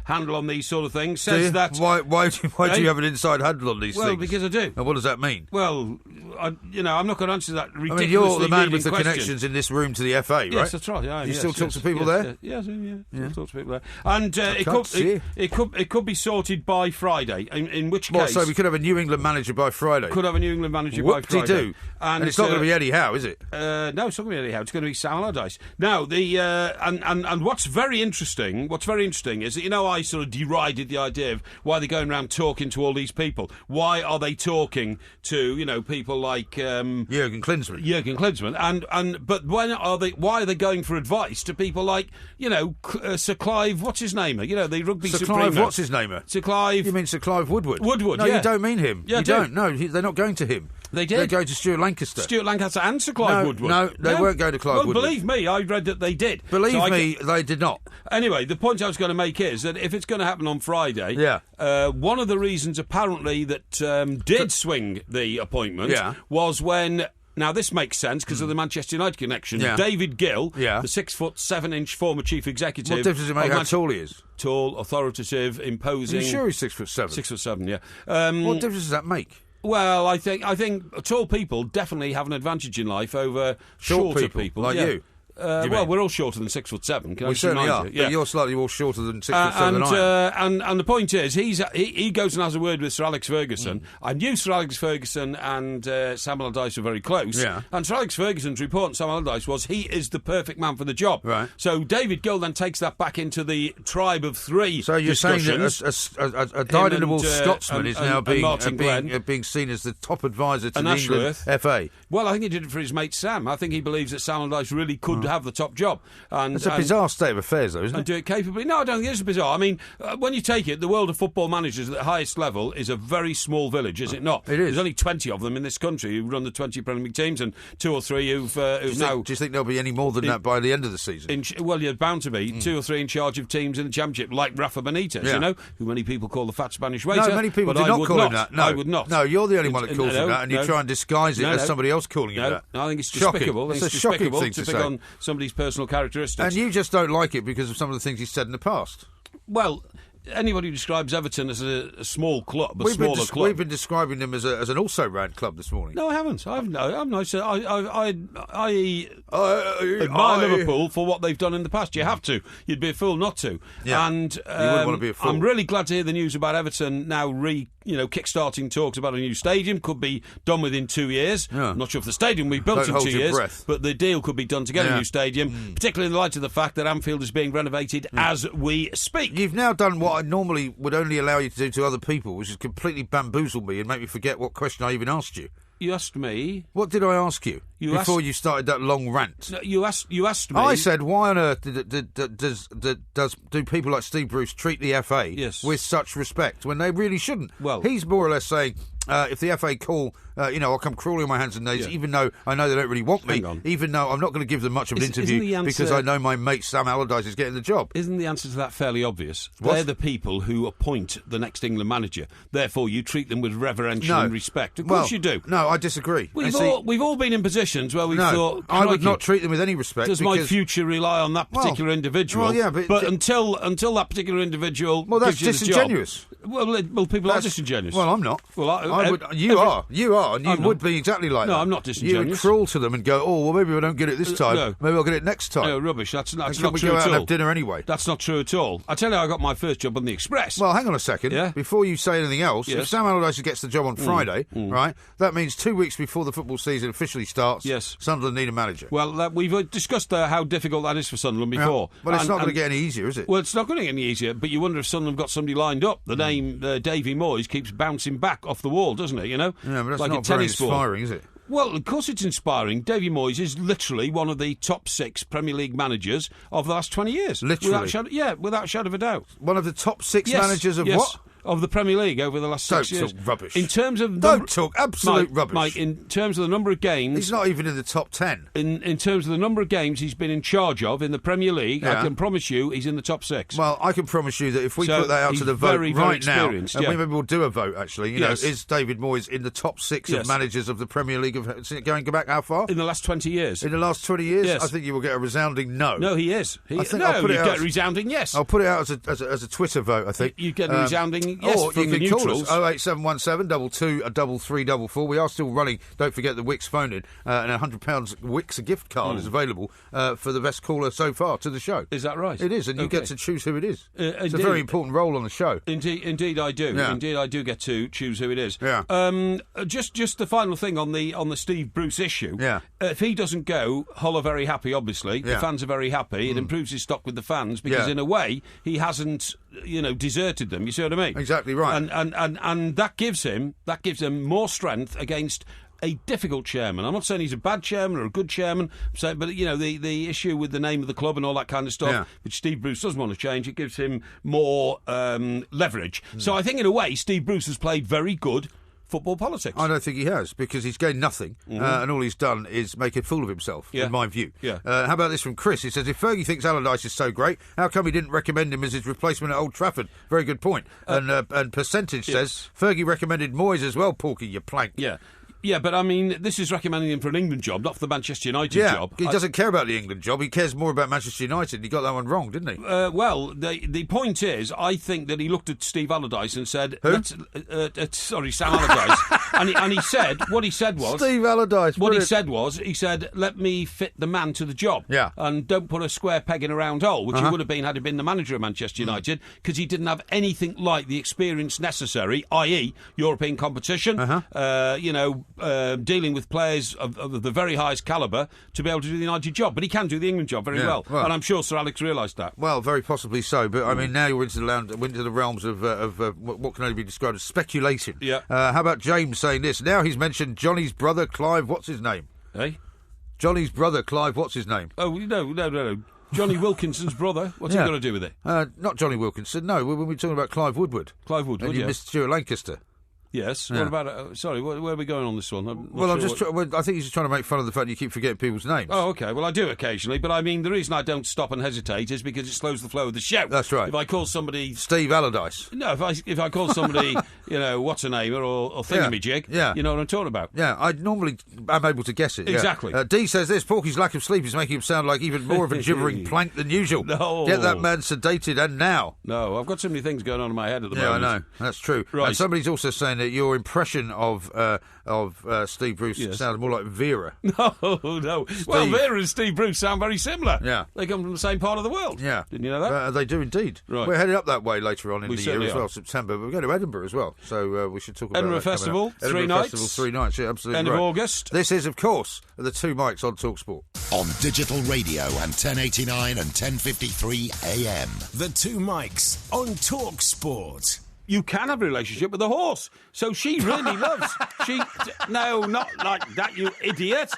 handle on these sort of things, says that... Why do you have an inside handle on these things? Well, because I do. And what does that mean? Well, I'm not going to answer that ridiculously you're the man with the question. connections in this room to the FA, right? Yes, that's right. Yeah, you still talk to people there? Yes, still talk to people there. And it could be sorted by Friday, in which case... So we could have a New England manager by Friday? Could have a New England manager by Friday. Do. And it's not going to be Eddie Howe, is it? No, it's not going to be Eddie Howe. It's going to be Sam Allardyce. Now, and what's very interesting is that, I sort of derided the idea of why they're going around talking to all these people. Why are they talking to, people like... Jurgen Klinsmann. But why are they going for advice to people like, Sir Clive, what's his name? The rugby Sir supreme. Clive, what's his name? Sir Clive... You mean Sir Clive Woodward? No, yeah. you don't mean him. Yeah, you don't. No, they're not going to him. They did. They're going to Stuart Lancaster. Stuart Lancaster and Sir Clive Woodward. No, they weren't going to Clive Woodward. Believe me, I read that they did. Believe me, they did not. Anyway, the point I was going to make is that if it's going to happen on Friday, one of the reasons apparently that did swing the appointment was when... Now, this makes sense because of the Manchester United connection. David Gill, the 6'7" former chief executive... What difference does it make how tall he is? Tall, authoritative, imposing... Are you sure he's 6'7"? 6'7", yeah. What difference does that make? Well, I think tall people definitely have an advantage in life over shorter people. Like you. Well, we're all shorter than 6'7". We certainly are. Yeah. But you're slightly more shorter than 6'7" than I am. And the point is, he goes and has a word with Sir Alex Ferguson. I knew Sir Alex Ferguson and Sam Allardyce were very close. Yeah. And Sir Alex Ferguson's report on Sam Allardyce was he is the perfect man for the job. Right. So David Gill then takes that back into the tribe of three. So you're saying that a dyed-in-the-wool Scotsman is now being seen as the top advisor to the England FA? Well, I think he did it for his mate Sam. I think he believes that Sam Allardyce really could have the top job. And it's a bizarre state of affairs, though, isn't it? And do it capably. No, I don't think it's bizarre. I mean, when you take it, the world of football managers at the highest level is a very small village, is it not? It is. There's only 20 of them in this country who run the 20 Premier League teams, and 2 or 3 who've now... Do you think there'll be any more than that by the end of the season? Well, you're bound to be 2 or 3 in charge of teams in the Championship, like Rafa Benitez, you know, who many people call the fat Spanish waiter. No, many people do not call him that. No, I would not. No, you're the only one that calls him that, and you try and disguise it as somebody else calling him that. No, I think it's shocking. despicable. It's a shocking thing to to pick say. on somebody's personal characteristics. And you just don't like it because of some of the things he's said in the past. Well, anybody who describes Everton as a small club, club. We've been describing them as an also-ran club this morning. No, I haven't. I admire Liverpool for what they've done in the past. You have to. You'd be a fool not to. Yeah. And you wouldn't want to be a fool. I'm really glad to hear the news about Everton now kick-starting talks about a new stadium. Could be done within 2 years. Yeah. I'm not sure if the stadium will be built in 2 years, but the deal could be done to get a new stadium, particularly in the light of the fact that Anfield is being renovated as we speak. You've now done what I normally would only allow you to do to other people, which is completely bamboozle me and make me forget what question I even asked you. You asked me. What did I ask you before you started that long rant? No, you asked me. I said, why on earth do people like Steve Bruce treat the FA with such respect when they really shouldn't? Well, he's more or less saying, if the FA call, I'll come crawling on my hands and knees, even though I know they don't really want me, even though I'm not going to give them much of an interview because I know my mate Sam Allardyce is getting the job. Isn't the answer to that fairly obvious? What? They're the people who appoint the next England manager. Therefore, you treat them with reverential and respect. Of course you do. No, I disagree. We've all been in positions where we thought... I would not treat them with any respect. Does my future rely on that particular individual? Well, yeah, but until that particular individual that's gives you disingenuous. The job, well, people are disingenuous. Well, I'm not. Well, you are, and you would be exactly like that. No, I'm not disingenuous. You would crawl to them and go, well, maybe I don't get it this time. No. Maybe I'll get it next time. No, rubbish. That's not true at all. Can we go out and have dinner anyway? That's not true at all. I tell you, I got my first job on the Express. Well, hang on a second. Yeah? Before you say anything else, if Sam Allardyce gets the job on Friday, right, that means 2 weeks before the football season officially starts, Sunderland need a manager. Well, we've discussed how difficult that is for Sunderland before. Yeah. Well, it's not going to get any easier, is it? Well, it's not going to get any easier, but you wonder if Sunderland have got somebody lined up. The name Davy Moyes keeps bouncing back off the wall, doesn't it? Yeah, but that's like not very inspiring, is it? Well, of course it's inspiring. Davy Moyes is literally one of the top 6 Premier League managers of the last 20 years. Literally? Without a shadow of a doubt. One of the top 6 managers of what? Of the Premier League over the last 6 years. Don't talk rubbish. In terms of don't talk absolute rubbish. Mike, in terms of the number of games... He's not even in the top 10. In terms of the number of games he's been in charge of in the Premier League, I can promise you he's in the top 6. Well, I can promise you that if we put that out to the vote right now, and maybe we'll do a vote, actually, is David Moyes in the top 6 of managers of the Premier League, going back how far? In the last 20 years. In the last 20 years? Yes. I think you will get a resounding no. No, he is. I think I'll put it get a resounding yes. I'll put it out as a Twitter vote, I think. You get a resounding yes from the neutrals. 08717 22 3344. We are still running. Don't forget the Wix phone in, and a £100 Wix gift card is available for the best caller so far to the show. Is that right? It is, and you get to choose who it is. It's a very important role on the show. Indeed, I do. Yeah. Indeed, I do get to choose who it is. Yeah. Just the final thing on the Steve Bruce issue. Yeah. If he doesn't go, Hull are very happy. Obviously, the fans are very happy. It improves his stock with the fans because, in a way, he hasn't deserted them. You see what I mean? Exactly right. And that gives him more strength against a difficult chairman. I'm not saying he's a bad chairman or a good chairman, but the issue with the name of the club and all that kind of stuff, which Steve Bruce doesn't want to change, it gives him more leverage. So I think in a way Steve Bruce has played very good football politics. I don't think he has, because he's gained nothing, and all he's done is make a fool of himself, in my view. Yeah. How about this from Chris? He says, if Fergie thinks Allardyce is so great, how come he didn't recommend him as his replacement at Old Trafford? Very good point. And Percentage says, Fergie recommended Moyes as well, Porky, you plank. Yeah. Yeah, but I mean, this is recommending him for an England job, not for the Manchester United job. He doesn't care about the England job. He cares more about Manchester United. He got that one wrong, didn't he? Well, the point is, I think that he looked at Steve Allardyce and said, Sam Allardyce, and he said, what he said was... Steve Allardyce. What he said, let me fit the man to the job. Yeah. And don't put a square peg in a round hole, which he would have been had he been the manager of Manchester United, because he didn't have anything like the experience necessary, i.e. European competition, dealing with players of the very highest calibre to be able to do the United job. But he can do the England job very well. And I'm sure Sir Alex realised that. Well, very possibly so. But, I mean, now you're into the realms of what can only be described as speculation. Yeah. How about James saying this? Now he's mentioned Johnny's brother, Clive, what's his name? Eh? Johnny's brother, Clive, what's his name? Oh, no. Johnny Wilkinson's brother. What's he got to do with it? Not Johnny Wilkinson, no. We're talking about Clive Woodward. Clive Woodward, and you missed Stuart Lancaster. Yes. Yeah. What about... sorry, where are we going on this one? I think he's just trying to make fun of the fact you keep forgetting people's names. Oh, OK. Well, I do occasionally, but I mean, the reason I don't stop and hesitate is because it slows the flow of the show. That's right. If I call somebody... Steve Allardyce. No, if I call somebody, what's a name or thingamajig, you know what I'm talking about. Yeah, I normally am able to guess it. Exactly. Yeah. Dee says this, Porky's lack of sleep is making him sound like even more of a gibbering plank than usual. No. Get that man sedated and now. No, I've got so many things going on in my head at the moment. Yeah, I know. That's true. Right. And somebody's also saying that your impression of Steve Bruce sounds more like Vera. No. Well, Vera and Steve Bruce sound very similar. Yeah. They come from the same part of the world. Yeah. Didn't you know that? They do indeed. Right. We're headed up that way later on in the year as well, are. September. But we're going to Edinburgh as well, so we should talk about Edinburgh that coming Festival, up. 3 Edinburgh nights. Festival, 3 nights, yeah, absolutely End right. of August. This is, of course, the Two Mics on TalkSport. On digital radio and 1089 and 1053 AM. The Two Mics on TalkSport. You can have a relationship with a horse. So she really loves... No, not like that, you idiot.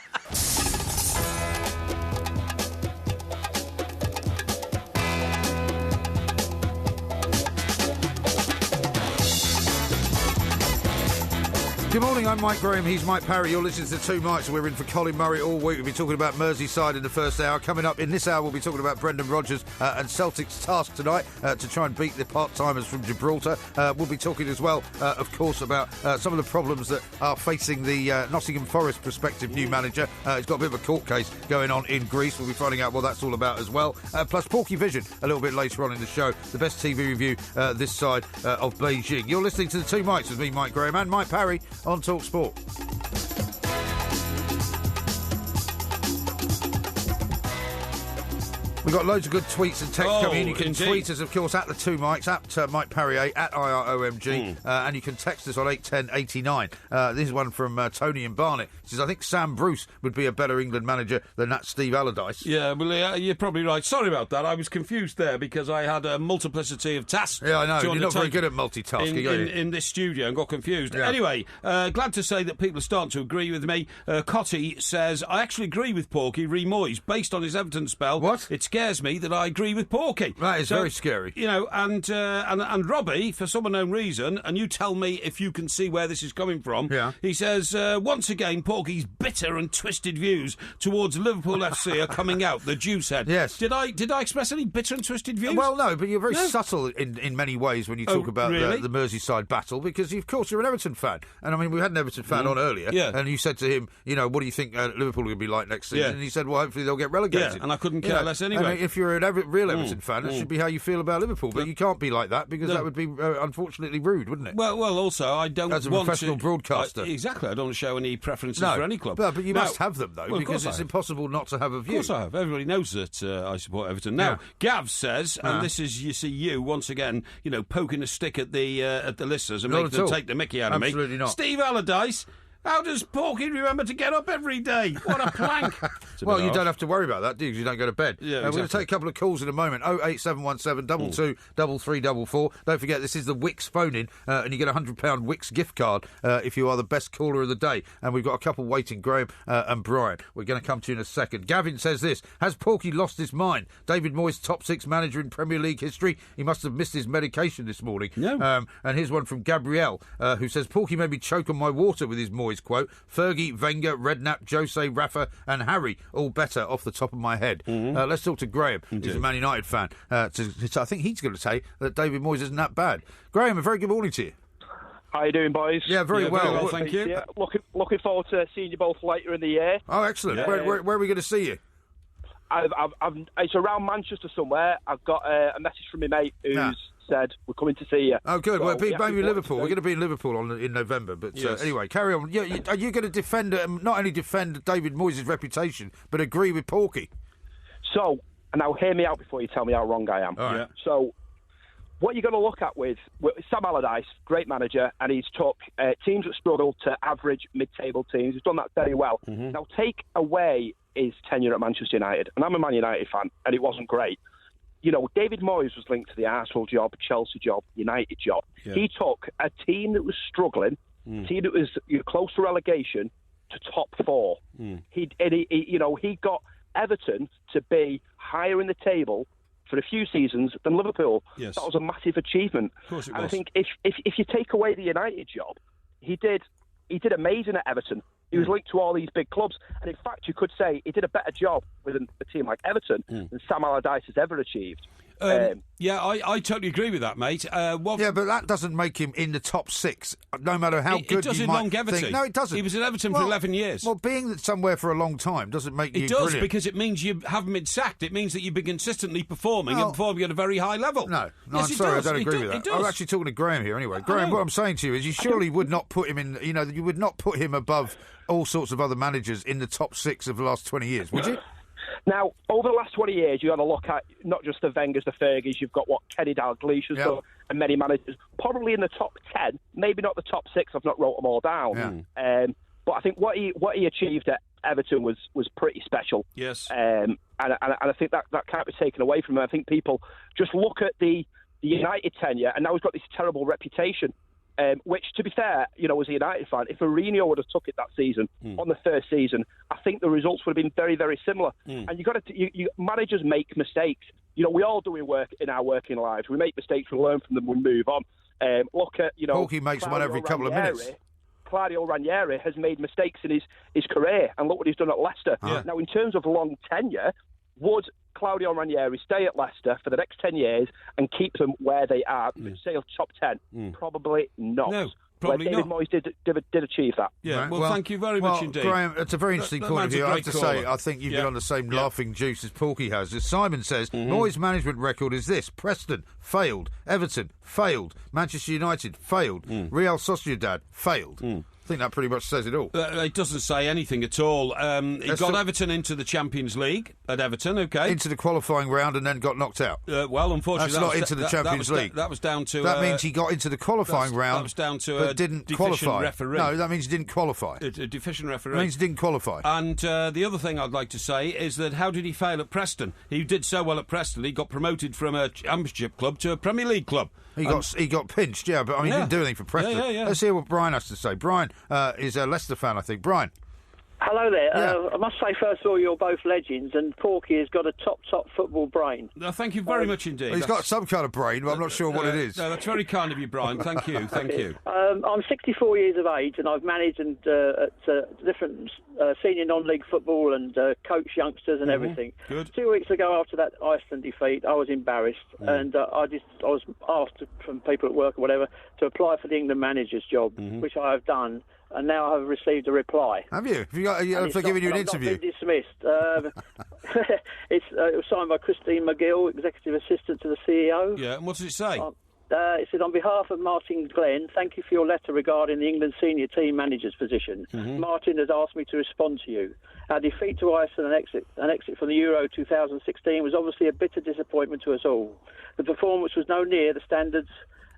Good morning, I'm Mike Graham, he's Mike Parry. You're listening to the Two Mics. We're in for Colin Murray all week. We'll be talking about Merseyside in the first hour. Coming up in this hour, we'll be talking about Brendan Rodgers and Celtic's task tonight to try and beat the part-timers from Gibraltar. We'll be talking as well, of course, about some of the problems that are facing the Nottingham Forest prospective new manager. He's got a bit of a court case going on in Greece. We'll be finding out what that's all about as well. Plus Porky Vision a little bit later on in the show. The best TV review this side of Beijing. You're listening to the Two Mics with me, Mike Graham, and Mike Parry on TalkSport. We've got loads of good tweets and texts coming in. You can tweet us, of course, at the Two Mics, at Mike Parry, at IROMG, and you can text us on 81089. This is one from Tony and Barnet. He says, I think Sam Bruce would be a better England manager than that Steve Allardyce. Yeah, well, you're probably right. Sorry about that. I was confused there because I had a multiplicity of tasks. Yeah, I know. You're not very good at multitasking, in this studio and got confused. Yeah. Anyway, glad to say that people are starting to agree with me. Cotty says, I actually agree with Porky re Moyes. Based on his Everton spell, what? It scares me that I agree with Porky. That is very scary. You know, and Robbie, for some unknown reason, and you tell me if you can see where this is coming from, he says, once again, Porky's bitter and twisted views towards Liverpool FC are coming out, the Jew said. Yes. Did I express any bitter and twisted views? Well, no, but you're very subtle in many ways when you talk about really? the Merseyside battle, because, of course, you're an Everton fan. And, I mean, we had an Everton fan on earlier, and you said to him, you know, what do you think Liverpool are going to be like next season? And he said, well, hopefully they'll get relegated. Yeah, and I couldn't care less anyway. I mean, if you're a real Everton fan, that should be how you feel about Liverpool. But you can't be like that, because that would be unfortunately rude, wouldn't it? Well, also, I don't As a want professional broadcaster. Exactly, I don't want to show any preferences for any club. But you must have them, though, well, because it's impossible not to have a view. Of course I have. Everybody knows that I support Everton. Now, Gav says, and this is, you once again, you know, poking a stick at the listeners and making them take the mickey out of me. Absolutely not. Steve Allardyce, how does Porky remember to get up every day? What a plank. Well, you don't have to worry about that, do you? Because you don't go to bed. Yeah, We're going to take a couple of calls in a moment. 08717 22 3344. Don't forget, this is the Wix phone-in, and you get a £100 Wix gift card if you are the best caller of the day. And we've got a couple waiting, Graham and Brian. We're going to come to you in a second. Gavin says this, has Porky lost his mind? David Moyes, top 6 manager in Premier League history. He must have missed his medication this morning. No. And here's one from Gabrielle, who says, Porky made me choke on my water with his Moyes quote. Fergie, Wenger, Redknapp, Jose, Rafa and Harry, all better off the top of my head. Let's talk to Graham, who's a Man United fan. I think he's going to say that David Moyes isn't that bad. Graham, a very good morning to you. How you doing, boys? Yeah, very well. Thank you. Yeah, looking forward to seeing you both later in the year. Oh, excellent. Yeah. Where are we going to see you? It's around Manchester somewhere. I've got a message from my mate who's said we're coming to see you. Oh, good. So, Well, maybe Liverpool. We're going to be in Liverpool in November. But anyway, carry on. Are you going to defend, not only defend David Moyes' reputation, but agree with Porky? So, and now hear me out before you tell me how wrong I am. All right. Yeah. So, what you're going to look at with Sam Allardyce, great manager, and he's took teams that struggle to average mid-table teams. He's done that very well. Now, take away his tenure at Manchester United, and I'm a Man United fan, and it wasn't great. You know, David Moyes was linked to the Arsenal job, Chelsea job, United job. Yeah. He took a team that was struggling, a team that was close to relegation, to top 4. He got Everton to be higher in the table for a few seasons than Liverpool. Yes. That was a massive achievement. Of course it was. And I think if you take away the United job, he did amazing at Everton. He was linked to all these big clubs, and in fact, you could say he did a better job with a team like Everton than Sam Allardyce has ever achieved. I totally agree with that, mate. Yeah, but that doesn't make him in the top 6, no matter how good it does you in might longevity. think. No, it doesn't. He was at Everton for 11 years. Well, being somewhere for a long time doesn't make you brilliant. Because it means you haven't been sacked. It means that you've been consistently performing and performing at a very high level. No, yes, I'm sorry, I don't agree with that. I'm actually talking to Graham here anyway. Graham, what I'm saying to you is you surely would not put him in, you would not put him above all sorts of other managers in the top 6 of the last 20 years, would you? Now, over the last 20 years, you've got to look at not just the Wengers, the Fergies, you've got what Kenny Dalglish has done, and many managers, probably in the top 10, maybe not the top 6, I've not wrote them all down. Yeah. But I think what he achieved at Everton was pretty special. Yes. And I think that can't be taken away from him. I think people just look at the United tenure, and now he's got this terrible reputation. Which, to be fair, as a United fan, if Mourinho would have took it that season on the first season, I think the results would have been very, very similar. And managers make mistakes. We all do in our working lives. We make mistakes, we learn from them, we move on. Look at Porky makes one every couple of minutes. Claudio Ranieri has made mistakes in his career, and look what he's done at Leicester. Now, in terms of long tenure, would Claudio Ranieri stay at Leicester for the next 10 years and keep them where they are, say top 10? Probably not. No, probably David not. Moyes did achieve that. Yeah, Right. well, thank you very much indeed. Graham, it's a very interesting point of view. I have to say, I think you've been Yeah. on the same laughing juice as Porky has. As Simon says, Moyes' management record is this: Preston, failed; Everton, failed; Manchester United, failed; Real Sociedad, failed. I think that pretty much says it all. It doesn't say anything at all. He got Everton into the Champions League at Everton, okay. Into the qualifying round and then got knocked out. Well, unfortunately, That's not into the Champions League. That was down to... That means he got into the qualifying round, that was down to but a didn't deficient qualify. referee. No, that means he didn't qualify. A deficient referee. That means he didn't qualify. And the other thing I'd like to say is that how did he fail at Preston? He did so well at Preston, he got promoted from a Championship club to a Premier League club. He got pinched, yeah, but I mean, he didn't do anything for Preston. Yeah. Let's hear what Brian has to say. Brian is a Leicester fan, I think. Brian. Hello there. Yeah. I must say, first of all, you're both legends, and Porky has got a top football brain. Thank you very much indeed. Well, he's got some kind of brain, but I'm not sure what it is. No, that's very kind of you, Brian. Thank you. Thank you. I'm 64 years of age, and I've managed at different senior non-league football and coached youngsters and everything. Good. 2 weeks ago, after that Iceland defeat, I was embarrassed, and I was asked from people at work or whatever to apply for the England manager's job, which I have done. And now I have received a reply. Have you? Have they given you an interview? I've not been dismissed. It was signed by Christine McGill, Executive Assistant to the CEO. Yeah, and what does it say? It said, on behalf of Martin Glenn, thank you for your letter regarding the England senior team manager's position. Martin has asked me to respond to you. Our defeat to Iceland and exit from the Euro 2016 was obviously a bitter disappointment to us all. The performance was no near the standards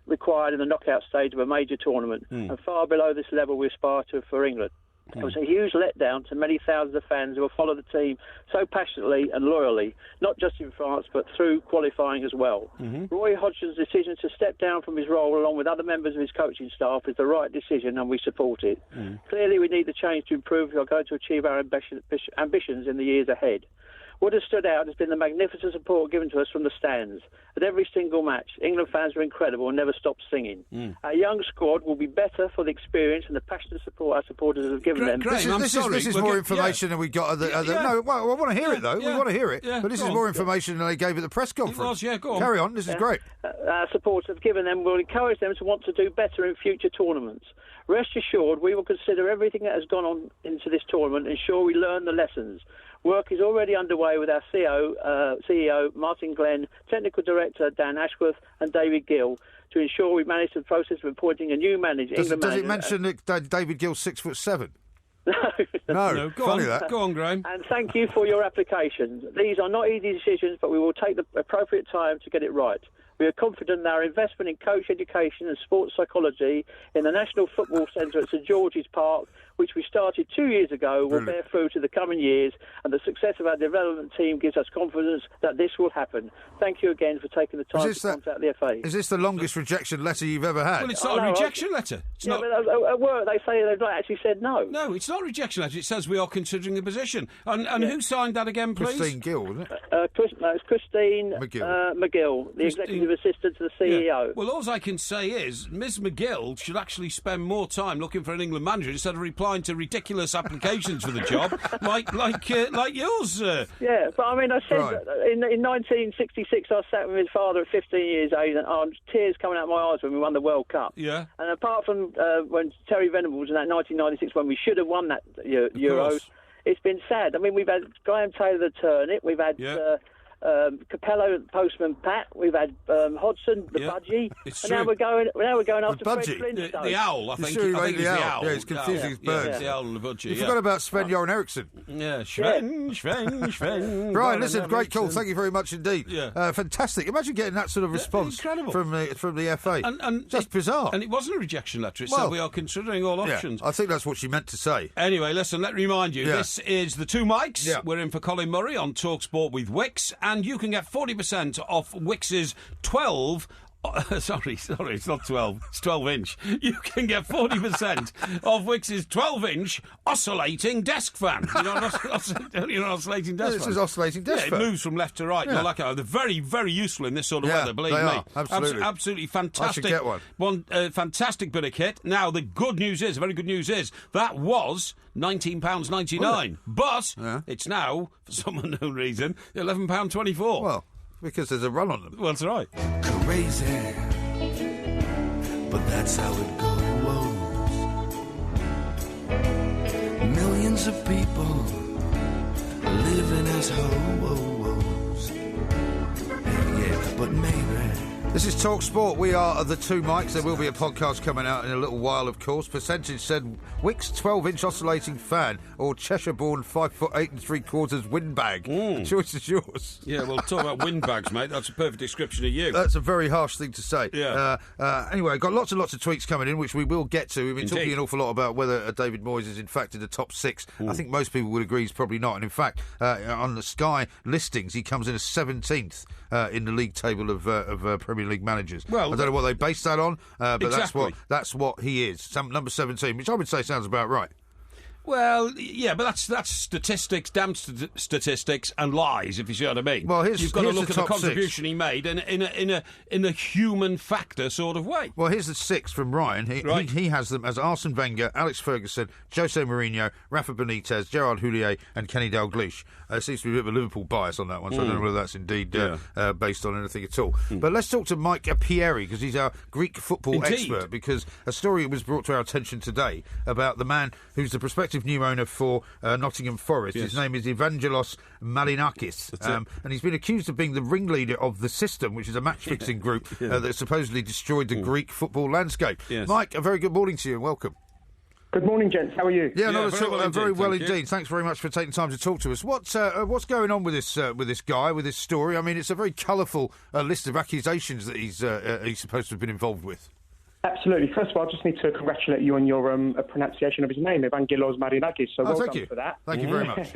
required in the knockout stage of a major tournament, and far below this level we aspire to for England. It was a huge letdown to many thousands of fans who will follow the team so passionately and loyally, not just in France but through qualifying as well. Roy Hodgson's decision to step down from his role along with other members of his coaching staff is the right decision, and we support it. Clearly we need the change to improve if we are going to achieve our ambitions in the years ahead. What has stood out has been the magnificent support given to us from the stands. At every single match, England fans were incredible and never stopped singing. Our young squad will be better for the experience and the passionate support our supporters have given them. This is more information than we got at the... No, well, I want to hear it, though. We want to hear it. But this is more information than they gave at the press conference. Go on. Carry on. This is great. Our supporters have given them will encourage them to want to do better in future tournaments. Rest assured, we will consider everything that has gone on into this tournament and ensure we learn the lessons. Work is already underway with our CEO, Martin Glenn, Technical Director, Dan Ashworth, and David Gill to ensure we manage the process of appointing a new manager. Does it mention that David Gill's 6'7"? No. Go on, Graham. And thank you for your application. These are not easy decisions, but we will take the appropriate time to get it right. We are confident that our investment in coach education and sports psychology in the National Football Centre at St George's Park which we started 2 years ago, will bear fruit in the coming years, and the success of our development team gives us confidence that this will happen. Thank you again for taking the time to contact the FA. Is this the longest rejection letter you've ever had? Well, it's not a rejection letter. It's not... but at work they say they've not actually said no. No, it's not a rejection letter. It says we are considering the position. And who signed that again, please? Christine Gill, wasn't it? It's Christine McGill, the executive assistant to the CEO. Yeah. Well, all I can say is Ms McGill should actually spend more time looking for an England manager instead of replying to ridiculous applications for the job, like yours. Yeah, but I mean, I said that in 1966 I sat with his father at 15 years age, and tears coming out of my eyes when we won the World Cup. Yeah. And apart from when Terry Venables in that 1996 when we should have won that Euros, it's been sad. I mean, we've had Graham Taylor the turnip, we've had Capello, Postman Pat, we've had Hodgson, the Budgie, and now we're going after Fred Flintstone. The owl, I think. He's the owl. Yeah, it's confusing his birds. The owl and the Budgie. You forgot about Sven-Göran Eriksson. Yeah, Sven. Right, listen, great call. Thank you very much indeed. Yeah. Fantastic. Imagine getting that sort of response from the FA. And just bizarre. And it wasn't a rejection letter. It said we are considering all options. I think that's what she meant to say. Anyway, listen, let me remind you, this is the Two Mics. Yeah. We're in for Colin Murray on TalkSport with Wix, and you can get 40% off Wix's 12... sorry, it's not 12. It's 12-inch. You can get 40% off Wix's 12-inch oscillating desk fan. You know an oscillating desk fan? This is oscillating desk fan. It moves from left to right. Yeah. They're very, very useful in this sort of weather, believe me. Are, absolutely. Absolutely fantastic. I should get one. Fantastic bit of kit. Now, the very good news is, that was £19.99. But it's now, for some unknown reason, £11.24. Well, because there's a run on them. Well, that's right. Crazy, but that's how it goes. Millions of people living as hoes. Yeah, but maybe. This is Talk Sport. We are the Two Mics. There will be a podcast coming out in a little while, of course. Percentage said Wix 12-inch oscillating fan or Cheshire-born 5'8" 3/4 windbag. The choice is yours. Yeah, well, talk about windbags, mate. That's a perfect description of you. That's a very harsh thing to say. Yeah. Anyway, got lots and lots of tweets coming in, which we will get to. We've been talking an awful lot about whether David Moyes is in fact in the top six. I think most people would agree he's probably not. And in fact, on the Sky listings, he comes in as 17th in the league table of Premier League managers. Well, I don't know what they base that on, but exactly. that's what he is. Number 17, which I would say sounds about right. Well, yeah, but that's statistics, damn statistics, and lies. If you see what I mean. Well, you've got to look at the six. contribution he made in a human factor sort of way. Well, here's the six from Ryan. He has them as Arsene Wenger, Alex Ferguson, Jose Mourinho, Rafa Benitez, Gerard Houllier, and Kenny Dalglish. There seems to be a bit of a Liverpool bias on that one, so I don't know whether that's indeed based on anything at all. But let's talk to Mike Parry, because he's our Greek football expert, because a story was brought to our attention today about the man who's the prospective new owner for Nottingham Forest. His name is Evangelos Malinakis, and he's been accused of being the ringleader of The System, which is a match-fixing group that supposedly destroyed the Greek football landscape. Yes. Mike, a very good morning to you and welcome. Good morning, gents. How are you? Yeah, very well indeed. Thanks very much for taking time to talk to us. What's going on with this guy, with this story? I mean, it's a very colourful list of accusations that he's supposed to have been involved with. Absolutely. First of all, I just need to congratulate you on your pronunciation of his name, Evangelos Marinakis. So well done for that. Thank you very much.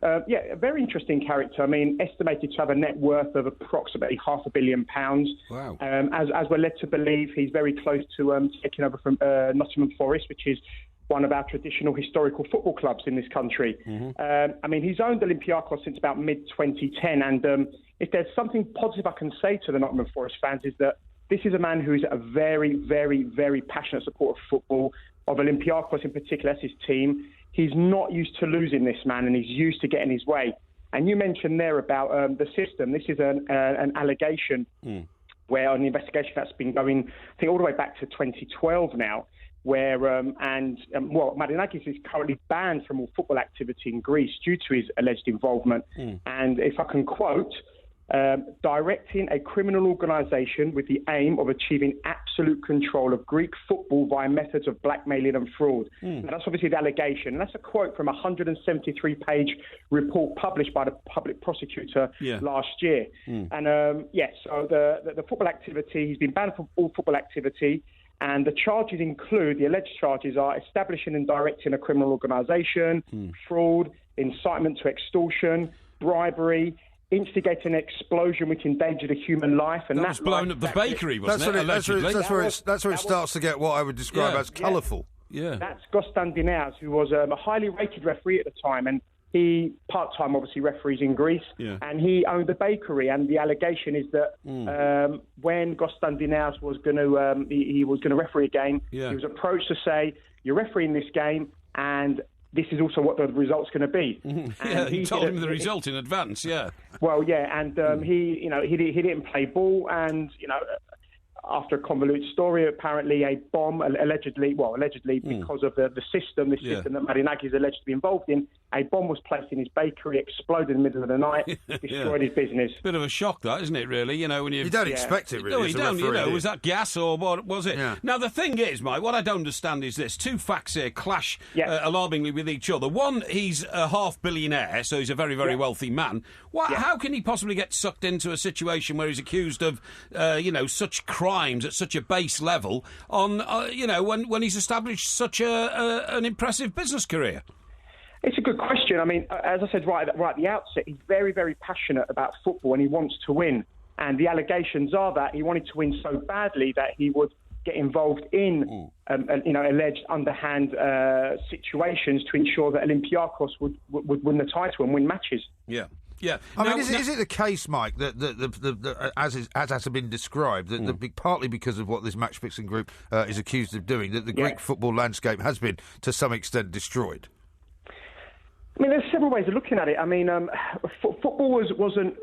A very interesting character. I mean, estimated to have a net worth of approximately £500 million. Wow. As we're led to believe, he's very close to taking over from Nottingham Forest, which is one of our traditional historical football clubs in this country. I mean, he's owned Olympiacos since about mid-2010, and if there's something positive I can say to the Nottingham Forest fans is that this is a man who is a very, very, very passionate supporter of football, of Olympiacos in particular, that's his team. He's not used to losing, this man, and he's used to getting his way. And you mentioned there about the system. This is an allegation where an investigation that's been going, I think, all the way back to 2012 now, where Marinakis is currently banned from all football activity in Greece due to his alleged involvement. And if I can quote, directing a criminal organisation with the aim of achieving absolute control of Greek football via methods of blackmailing and fraud. Now, that's obviously the allegation. And that's a quote from a 173-page report published by the public prosecutor last year. And, so the football activity, he's been banned from all football activity. And the charges include, the alleged charges are establishing and directing a criminal organisation, fraud, incitement to extortion, bribery, instigating an explosion which endangered a human life. And that was blowing up the bakery, wasn't it? That's where it starts to get what I would describe as colourful. Yeah. That's Gostan Dinaz, who was a highly rated referee at the time, and he part-time obviously referees in Greece, and he owned a bakery. And the allegation is that when Gostan Dinaz was going to he was going to referee a game, he was approached to say, "You're refereeing this game, and this is also what the result's going to be." And he told him the result in advance. Yeah. Well, and he didn't play ball, and after a convoluted story, apparently a bomb, allegedly because of the system that Marinakis is alleged to be involved in, a bomb was placed in his bakery, exploded in the middle of the night, destroyed his business. Bit of a shock, that, isn't it, really? When you don't expect it, really. No, you don't. Was that gas or what was it? Yeah. Now, the thing is, Mike, what I don't understand is this. Two facts here clash alarmingly with each other. One, he's a half-billionaire, so he's a very, very wealthy man. How can he possibly get sucked into a situation where he's accused of, such crimes at such a base level on, when he's established such an impressive business career? It's a good question. I mean, as I said right at the outset, he's very, very passionate about football and he wants to win. And the allegations are that he wanted to win so badly that he would get involved in, alleged underhand situations to ensure that Olympiacos would win the title and win matches. Yeah. Yeah. Is it the case, Mike, that as has been described, that partly because of what this match-fixing group is accused of doing, that the Greek football landscape has been, to some extent, destroyed? I mean, there's several ways of looking at it. I mean, football wasn't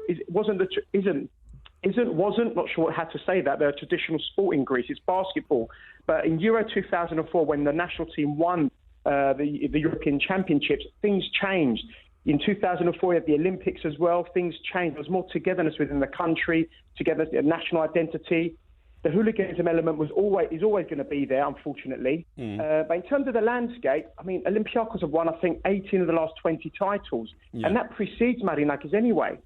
not sure how to say that, the traditional sport in Greece. It's basketball. But in Euro 2004, when the national team won the European Championships, things changed. In 2004, you had the Olympics as well. Things changed. There was more togetherness within the country, national identity. The hooliganism element is always going to be there, unfortunately. But in terms of the landscape, I mean, Olympiacos have won, I think, 18 of the last 20 titles. Yeah. And that precedes Marinakis anyway,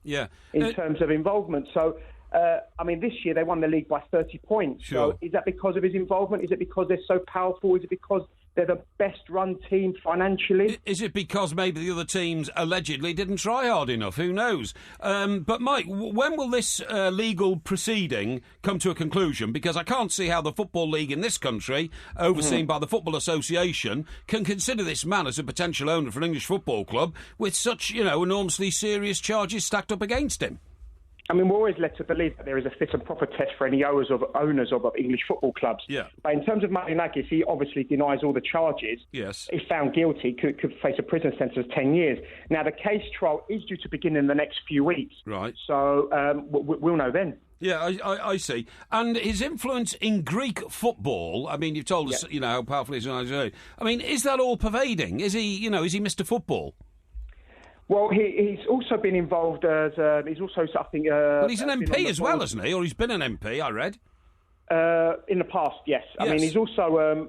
in terms of involvement. So, this year they won the league by 30 points. Sure. So is that because of his involvement? Is it because they're so powerful? Is it because they're the best-run team financially? Is it because maybe the other teams allegedly didn't try hard enough? Who knows? But, Mike, when will this legal proceeding come to a conclusion? Because I can't see how the Football League in this country, overseen by the Football Association, can consider this man as a potential owner for an English football club with such, enormously serious charges stacked up against him. I mean, we're always led to believe that there is a fit and proper test for any owners of English football clubs. Yeah. But in terms of Marinakis, he obviously denies all the charges. Yes. If found guilty, could face a prison sentence of 10 years. Now, the case trial is due to begin in the next few weeks. Right. So we'll know then. Yeah, I see. And his influence in Greek football, I mean, you've told us, how powerful he is. I mean, is that all pervading? Is he Mr. Football? Well, he's also been involved as he's also, I think. Well, he's an MP as well, isn't he? Or he's been an MP, I read. In the past, yes. I mean, he's also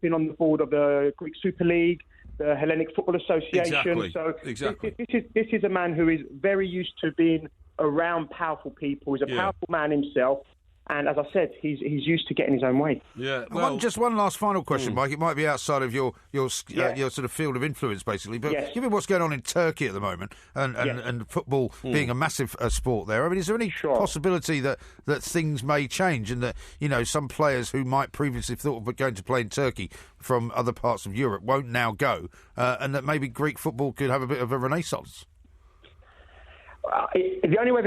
been on the board of the Greek Super League, the Hellenic Football Association. Exactly. This is a man who is very used to being around powerful people. He's a powerful man himself. And as I said, he's used to getting his own way. Yeah. Well, just one last final question, Mike. It might be outside of your sort of field of influence, basically. But given what's going on in Turkey at the moment, and football being a massive sport there, I mean, is there any possibility that things may change and that some players who might previously thought of going to play in Turkey from other parts of Europe won't now go, and that maybe Greek football could have a bit of a renaissance? The only way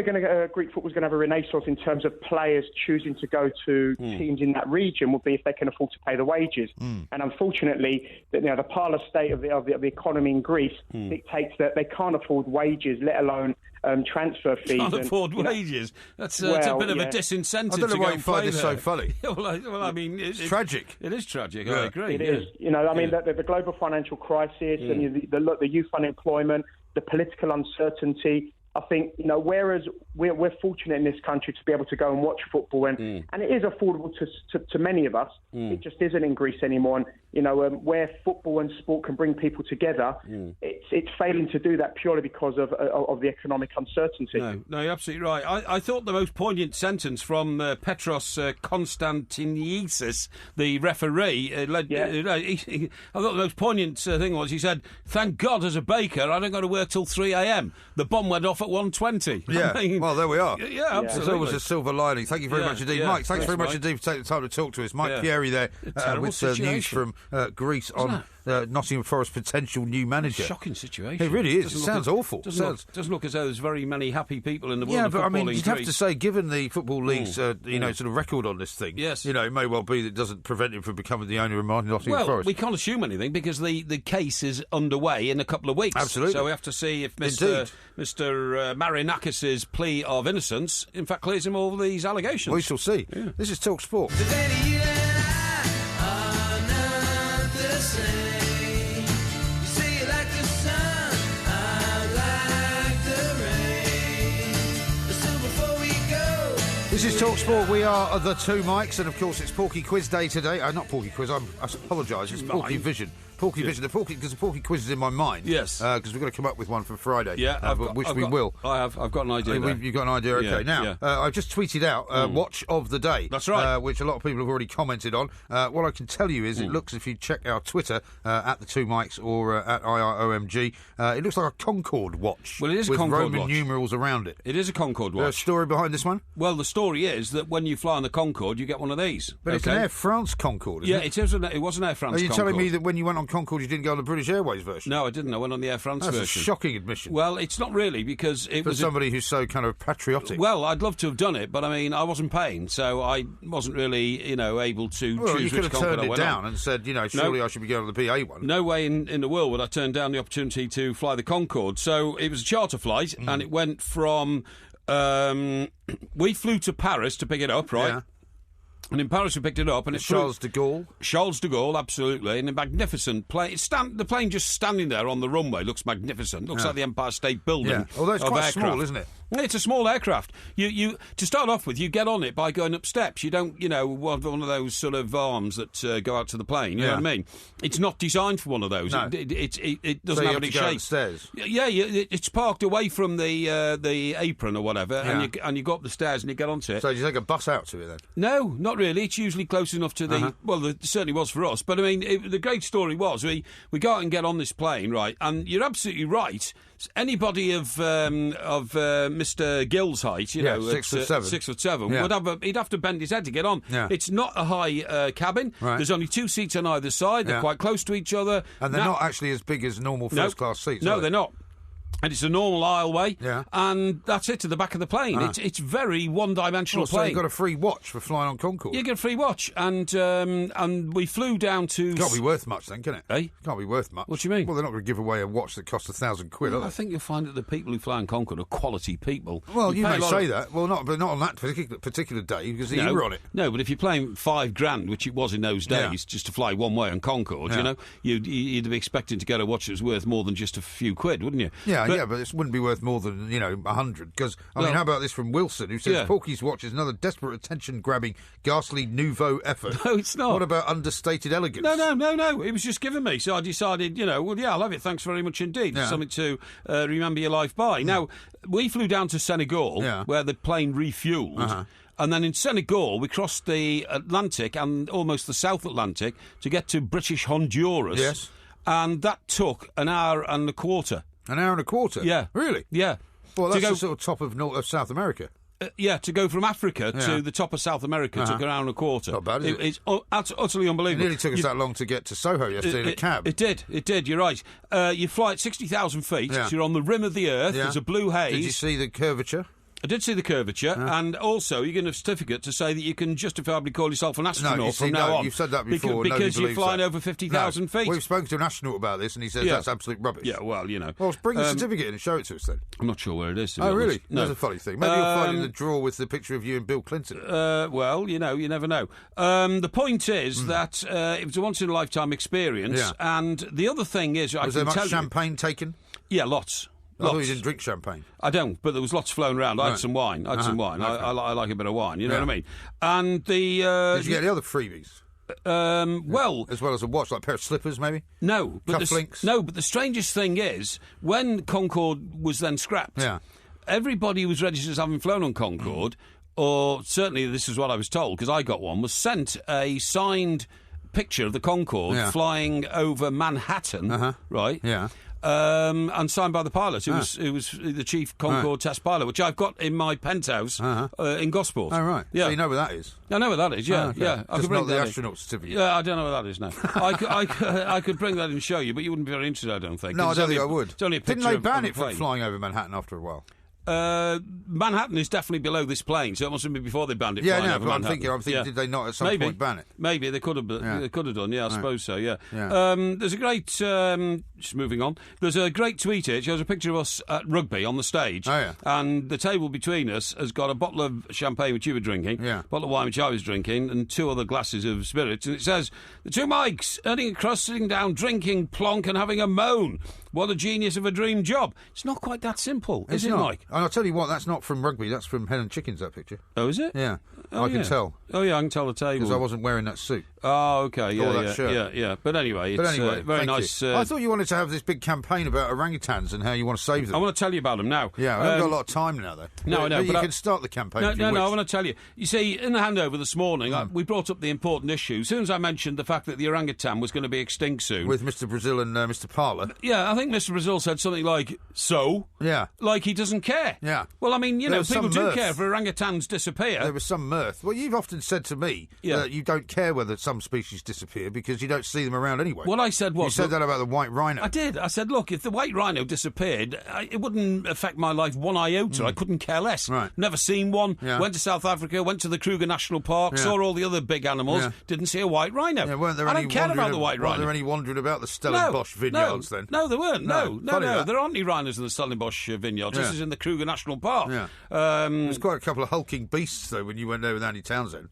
Greek football is going to have a renaissance in terms of players choosing to go to teams in that region would be if they can afford to pay the wages. And unfortunately, the parlor state of the economy in Greece dictates that they can't afford wages, let alone transfer fees. Can't afford wages. That's a bit of a disincentive. I don't know why you find this so funny. Well, I mean, it's tragic. It is tragic. I agree. It is. The global financial crisis and the youth unemployment, the political uncertainty. I think, whereas we're fortunate in this country to be able to go and watch football, and it is affordable to many of us, it just isn't in Greece anymore. And, where football and sport can bring people together, it's failing to do that purely because of the economic uncertainty. No, you're absolutely right. I thought the most poignant sentence from Petros Konstantinesis, the referee, I thought the most poignant thing was he said, "Thank God, as a baker, I don't go to work till 3 a.m. The bomb went off at 1:20." Yeah, well, there we are. Yeah, absolutely. There's always a silver lining. Thank you very much indeed. Mike, thanks very much indeed for taking the time to talk to us. Mike Parry there with news from Greece on Nottingham Forest potential new manager. Shocking situation. It really is. It sounds awful. Doesn't look as though there's very many happy people in the world of football. Football you'd have to say, given the Football League's sort of record on this thing, yes. It may well be that it doesn't prevent him from becoming the owner of Nottingham Forest. We can't assume anything because the case is underway in a couple of weeks. Absolutely. So we have to see if Mr. Marinakis' plea of innocence, in fact, clears him of all these allegations. We shall see. Yeah. This is Talk Sport. This is Talk Sport. We are the two Mikes, and of course it's Porky Quiz Day today. Not Porky Quiz. I apologise. It's Porky Vision. Porky Vision. Because the Porky Quiz is in my mind. Yes. Because we've got to come up with one for Friday. Yeah. We will. I've got an idea. You've got an idea. Okay. Now I've just tweeted out Watch of the Day. That's right. Which a lot of people have already commented on. What I can tell you is it looks, if you check our Twitter at the two Mikes or at IROMG, it looks like a Concorde watch. Well, it is a with Concorde Roman watch. numerals around it. It is a Concorde watch. There's a story behind this one? Well, the story is that when you fly on the Concorde, you get one of these. But it's an Air France Concorde, isn't it? It was an Air France Concorde. Are you telling me that when you went on Concorde, you didn't go on the British Airways version? No, I didn't. I went on the Air France version. That's a shocking admission. Well, it's not really, because it was... For somebody who's so kind of patriotic. Well, I'd love to have done it, but I mean, I wasn't paying, so I wasn't really, able to choose which Concorde I went on. You could have turned it down and said, surely I should be going on the BA one. No way in the world would I turn down the opportunity to fly the Concorde. So it was a charter flight, and it went from... we flew to Paris to pick it up, right? Yeah. And in Paris we picked it up, and it's Charles de Gaulle. Charles de Gaulle, absolutely, and a magnificent plane. The plane just standing there on the runway looks magnificent. Looks like the Empire State Building. Yeah. Although it's quite small, isn't it? It's a small aircraft. You to start off with, you get on it by going up steps. You don't, one of those sort of arms that go out to the plane. You know what I mean? It's not designed for one of those. No. It doesn't have any shape. Stairs. Yeah, it's parked away from the apron or whatever, and you go up the stairs and you get onto it. So you take a bus out to it then? No, not really. It's usually close enough to the... Well, it certainly was for us. But, I mean, the great story was we go out and get on this plane, right, and you're absolutely right. Anybody of Mr. Gill's height, 6'7", he'd have to bend his head to get on. Yeah. It's not a high cabin. Right. There's only two seats on either side. They're quite close to each other. And they're not actually as big as normal first-class seats, No, they're not. And it's a normal aisleway, yeah. And that's it, to the back of the plane. It's very one-dimensional plane. So you got a free watch for flying on Concorde? You get a free watch, and we flew down to... Can't be worth much then, can it? Eh? Can't be worth much. What do you mean? Well, they're not going to give away a watch that costs £1,000, are they? I think you'll find that the people who fly on Concorde are quality people. Well, you may say that. Well, not on that particular day, because you were on it. No, but if you're playing $5,000, which it was in those days, just to fly one way on Concorde, you'd be expecting to get a watch that was worth more than just a few quid, wouldn't you? Yeah, but it wouldn't be worth more than 100. Because how about this from Wilson, who says Porky's watch is another desperate, attention-grabbing, ghastly nouveau effort. No, it's not. What about understated elegance? No. It was just given me, so I decided, I'll have it. Thanks very much indeed. Yeah. Something to remember your life by. Now, we flew down to Senegal, where the plane refueled. And then in Senegal, we crossed the Atlantic and almost the South Atlantic to get to British Honduras. Yes. And that took an hour and a quarter. An hour and a quarter? Yeah. Really? Yeah. Well, that's the sort of top of South America. To go from Africa to the top of South America took an hour and a quarter. Not bad, is it? It's utterly unbelievable. It nearly took us that long to get to Soho yesterday in a cab. It did, you're right. You fly at 60,000 feet, so you're on the rim of the Earth, there's a blue haze. Did you see the curvature? I did see the curvature, and also you're getting a certificate to say that you can justifiably call yourself an astronaut from now on. You've said that before. Because you're flying over 50,000 feet. We've spoken to an astronaut about this, and he says that's absolute rubbish. Yeah, well, Well, bring the certificate in and show it to us then. I'm not sure where it is. Oh, really? No. That's a funny thing. Maybe you'll find it in the drawer with the picture of you and Bill Clinton. Well, you never know. The point is that it was a once-in-a-lifetime experience, and the other thing is... Was there much champagne taken? Yeah, lots. I thought you didn't drink champagne. I don't, but there was lots flowing around. I had some wine. Okay. I like a bit of wine. You know what I mean? And the... Did you get the other freebies? Well... As well as a watch, like a pair of slippers, maybe? No. Cufflinks? No, but the strangest thing is, when Concorde was then scrapped, everybody who was registered as having flown on Concorde, or certainly this is what I was told, because I got one, was sent a signed picture of the Concorde flying over Manhattan, right? Yeah. And signed by the pilot, who was the chief Concorde test pilot, which I've got in my penthouse in Gosport. Oh, right. Yeah. So you know where that is? I know where that is, yeah. Okay. Yeah. I Just could bring not the that astronaut certificate. Yeah, I don't know where that is now. I could bring that and show you, but you wouldn't be very interested, I don't think. No, I don't think I would. It's only a picture Didn't they ban of it from flying over Manhattan after a while? Manhattan is definitely below this plane, so it must have been before they banned it. Yeah, flying no, over but I'm Manhattan. thinking, did they not at some point ban it? Maybe they could have. They could have done. Yeah, I suppose so. Yeah. Yeah. There's a great. Just moving on. There's a great tweet here. It shows a picture of us at rugby on the stage. Oh, yeah. And the table between us has got a bottle of champagne which you were drinking, a bottle of wine which I was drinking, and 2 other glasses of spirits. And it says the 2 mics earning a crust, sitting down, drinking, plonk, and having a moan. What a genius of a dream job. It's not quite that simple, is it, Mike? And I'll tell you what, that's not from rugby, that's from Hen and Chickens, that picture. Oh, is it? Yeah. Oh, I can tell. Oh, yeah, I can tell the table. Because I wasn't wearing that suit. Oh, okay, Or that shirt. Yeah. But anyway, it's very nice. I thought you wanted to have this big campaign about orangutans and how you want to save them. I want to tell you about them now. Yeah, I haven't got a lot of time now, though. No, I know. But you can start the campaign. No, I want to tell you. You see, in the handover this morning, we brought up the important issue. As soon as I mentioned the fact that the orangutan was going to be extinct soon. With Mr. Brazil and Mr. Parler. Yeah, I think Mr. Brazil said something like, so? Yeah. Like he doesn't care. Yeah. Well, I mean, people do mirth. care if orangutans disappear. There was some mirth. Well, you've often said to me that you don't care whether some species disappear because you don't see them around anyway. What I said was... You said that about the white rhino. I did. I said, look, if the white rhino disappeared, it wouldn't affect my life one iota. I couldn't care less. Right. Never seen one. Yeah. Went to South Africa, went to the Kruger National Park, saw all the other big animals, didn't see a white rhino. Yeah, weren't there I any don't care about the white rhino. Weren't there any wandering about the Stellenbosch vineyards then? No, there weren't. No. There aren't any rhinos in the Stellenbosch vineyards. This is in the Kruger National Park. Yeah. There's quite a couple of hulking beasts, though, when you went there with Andy Townsend.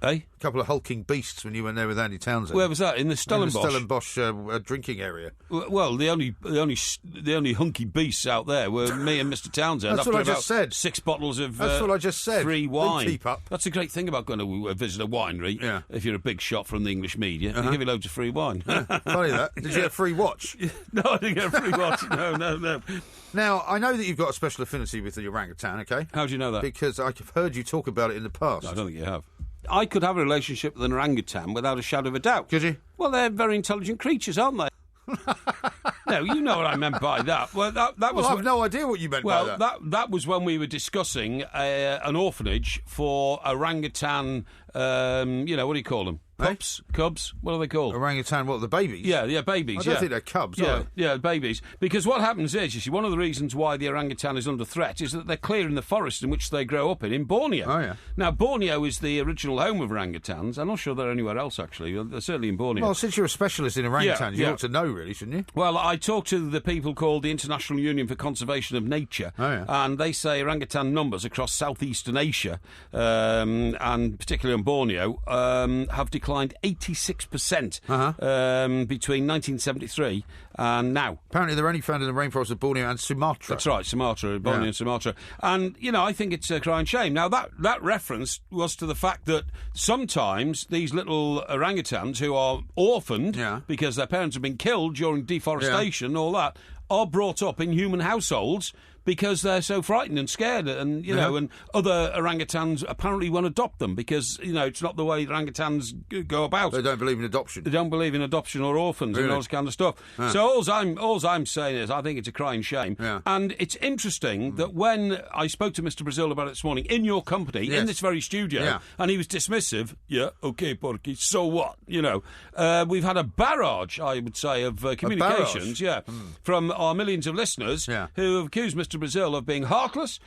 Eh? A couple of hulking beasts when you went there with Andy Townsend. Where was that? In the Stellenbosch? In the Stellenbosch drinking area. Well, the only hunky beasts out there were me and Mr. Townsend. That's what I just said. 6 bottles of That's what I just said. Free wine. Keep up. That's a great thing about going to visit a winery. Yeah. If you're a big shot from the English media, they give you loads of free wine. Funny that. Did you get a free watch? No, I didn't get a free watch. No. Now, I know that you've got a special affinity with the orangutan, okay? How do you know that? Because I've heard you talk about it in the past. No, I don't think you have. I could have a relationship with an orangutan without a shadow of a doubt. Could you? Well, they're very intelligent creatures, aren't they? No, you know what I meant by that. Well, that was. Well, I have no idea what you meant by that. Well, that was when we were discussing an orphanage for orangutan. What do you call them? Pups? Cubs? What are they called? Orangutan, what, the babies? Yeah, babies. I don't think they're cubs, are they? Yeah, babies. Because what happens is, you see, one of the reasons why the orangutan is under threat is that they're clearing the forest in which they grow up in Borneo. Oh, yeah. Now, Borneo is the original home of orangutans. I'm not sure they're anywhere else, actually. They're certainly in Borneo. Well, since you're a specialist in orangutans, you ought to know, really, shouldn't you? Well, I talked to the people called the International Union for Conservation of Nature, and they say orangutan numbers across southeastern Asia, and particularly on Borneo, have declined 86% between 1973 and now. Apparently they're only found in the rainforest of Borneo and Sumatra. That's right, Borneo and Sumatra. And, I think it's a crying shame. Now, that reference was to the fact that sometimes these little orangutans who are orphaned because their parents have been killed during deforestation and all that, are brought up in human households because they're so frightened and scared, and and other orangutans apparently won't adopt them because it's not the way orangutans go about. They don't believe in adoption. They don't believe in adoption or orphans and all this kind of stuff. Yeah. So all I'm saying is I think it's a crying shame. Yeah. And it's interesting that when I spoke to Mr. Brazil about it this morning in your company in this very studio, and he was dismissive. Yeah, okay, Porky. So what? We've had a barrage, I would say, of communications. From our millions of listeners who have accused Mr. Brazil of being heartless,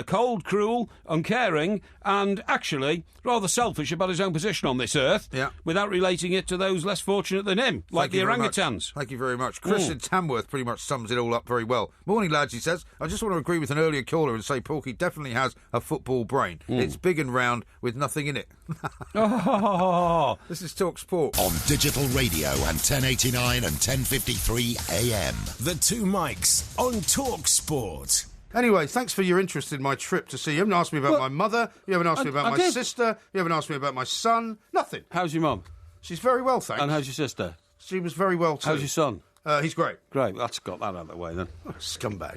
cold, cruel, uncaring, and actually rather selfish about his own position on this earth, without relating it to those less fortunate than him, like the orangutans. Thank you very much. Chris in Tamworth pretty much sums it all up very well. Morning, lads, he says. I just want to agree with an earlier caller and say Porky definitely has a football brain. It's big and round with nothing in it. This is Talk Sport. On digital radio and 1089 and 1053 AM. The 2 mics on Talk Sport. Anyway, thanks for your interest in my trip to see you. You haven't asked me about my mother. You haven't asked me about my sister. You haven't asked me about my son. Nothing. How's your mum? She's very well, thanks. And how's your sister? She was very well too. How's your son? He's great. Great. That's got that out of the way then. Scumbag.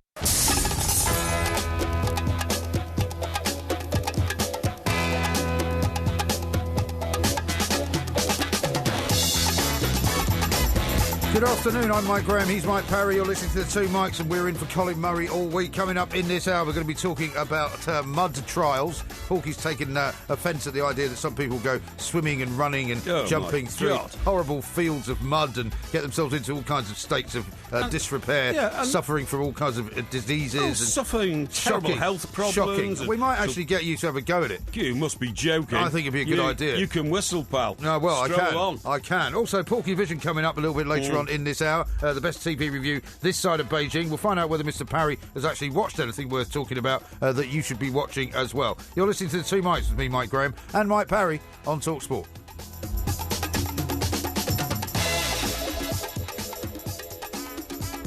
Good afternoon, I'm Mike Graham, he's Mike Parry, you're listening to the Two Mikes and we're in for Colin Murray all week. Coming up in this hour we're going to be talking about mud trials. Porky's taken offence at the idea that some people go swimming and running and jumping through horrible fields of mud and get themselves into all kinds of states of disrepair, suffering from all kinds of diseases. and suffering terrible health problems. Shocking. We might actually get you to have a go at it. You must be joking. I think it'd be a good idea. You can whistle, pal. No, well, Stroll I can. Also, Porky Vision coming up a little bit later on in this hour. The best TV review this side of Beijing. We'll find out whether Mr. Parry has actually watched anything worth talking about that you should be watching as well. You're listening to the Two Mikes with me, Mike Graham, and Mike Parry on Talk Sport.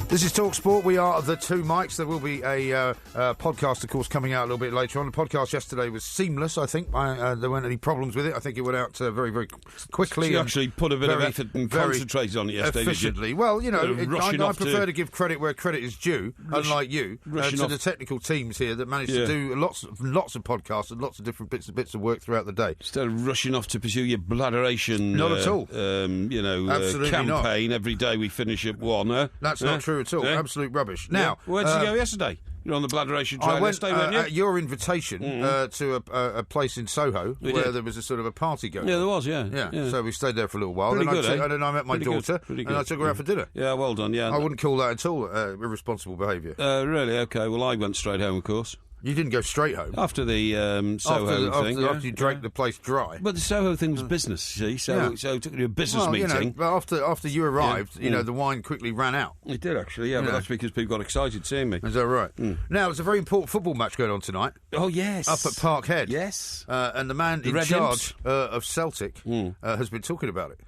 This is Talk Sport. We are the Two Mikes. There will be a podcast, of course, coming out a little bit later on. The podcast yesterday was seamless, I think. There weren't any problems with it. I think it went out very, very quickly. So you actually put a bit of effort and concentrated on it yesterday, efficiently. Did you? Well, you know, I prefer to give credit where credit is due, unlike you, to the technical teams here that managed to do lots of podcasts and lots of different bits of work throughout the day. Instead of rushing off to pursue your bladderation not at all. Campaign not. Every day we finish at 1. That's not true at all. Absolute rubbish. Now, where did you go yesterday? You're on the bladderation trail yesterday, weren't you? At your invitation to a place in Soho where there was a sort of a party going on. Yeah, there was, yeah. So we stayed there for a little while. Pretty good, and then I met my daughter and I took her out for dinner. Yeah, well done, yeah. I wouldn't call that at all irresponsible behaviour. Really? OK. Well, I went straight home, of course. You didn't go straight home? After the Soho thing. After you drank the place dry. But the Soho thing was business, see? So it took you to a business meeting. But after you arrived, the wine quickly ran out. It did, actually, but that's because people got excited seeing me. Is that right? Now, there's a very important football match going on tonight. Oh, yes. Up at Parkhead. Yes. And the man in charge of Celtic has been talking about it.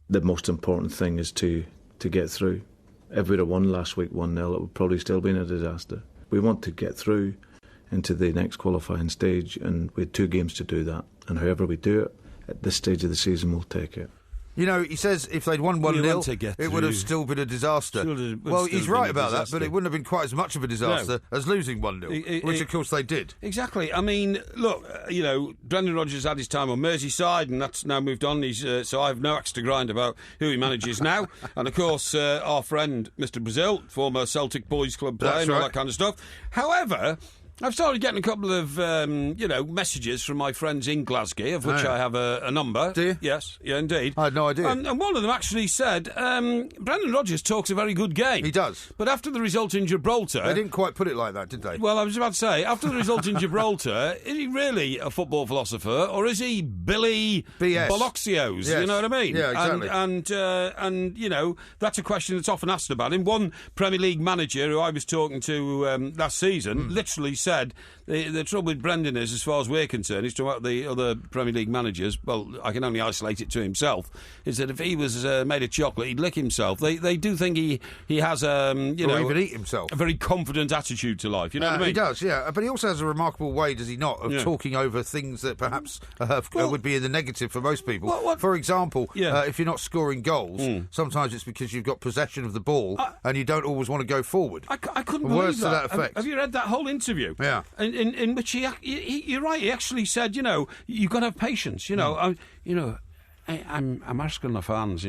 The most important thing is to get through. If we'd have won last week 1-0, it would probably still been a disaster. We want to get through into the next qualifying stage, and we had 2 games to do that. And however we do it, at this stage of the season, we'll take it. You know, he says if they'd won 1-0, it would have still been a disaster. Well, he's right about that, but it wouldn't have been quite as much of a disaster as losing 1-0, which, of course, they did. Exactly. I mean, look, Brendan Rodgers had his time on Merseyside, and that's now moved on. So I have no axe to grind about who he manages now. And, of course, our friend, Mr. Brazil, former Celtic Boys Club player and all that kind of stuff. However, I've started getting a couple of, messages from my friends in Glasgow, of which I have a number. Do you? Yes, yeah, indeed. I had no idea. And one of them actually said, Brendan Rodgers talks a very good game. He does. But after the result in Gibraltar... They didn't quite put it like that, did they? Well, I was about to say, after the result in Gibraltar, is he really a football philosopher, or is he Billy BS. Bolloxios? Yes. You know what I mean? Yeah, exactly. And that's a question that's often asked about him. One Premier League manager who I was talking to last season literally said the trouble with Brendan is, as far as we're concerned, he's talking about the other Premier League managers, well, I can only isolate it to himself, is that if he was made of chocolate, he'd lick himself. They do think he has, or even eat himself. A very confident attitude to life, you know what I mean? He does, yeah. But he also has a remarkable way, does he not, of talking over things that perhaps would be in the negative for most people. For example, if you're not scoring goals, sometimes it's because you've got possession of the ball and you don't always want to go forward. I couldn't believe words that. to that effect. Have you read that whole interview? Yeah. In which you're right. He actually said, you've got to have patience. I'm asking the fans,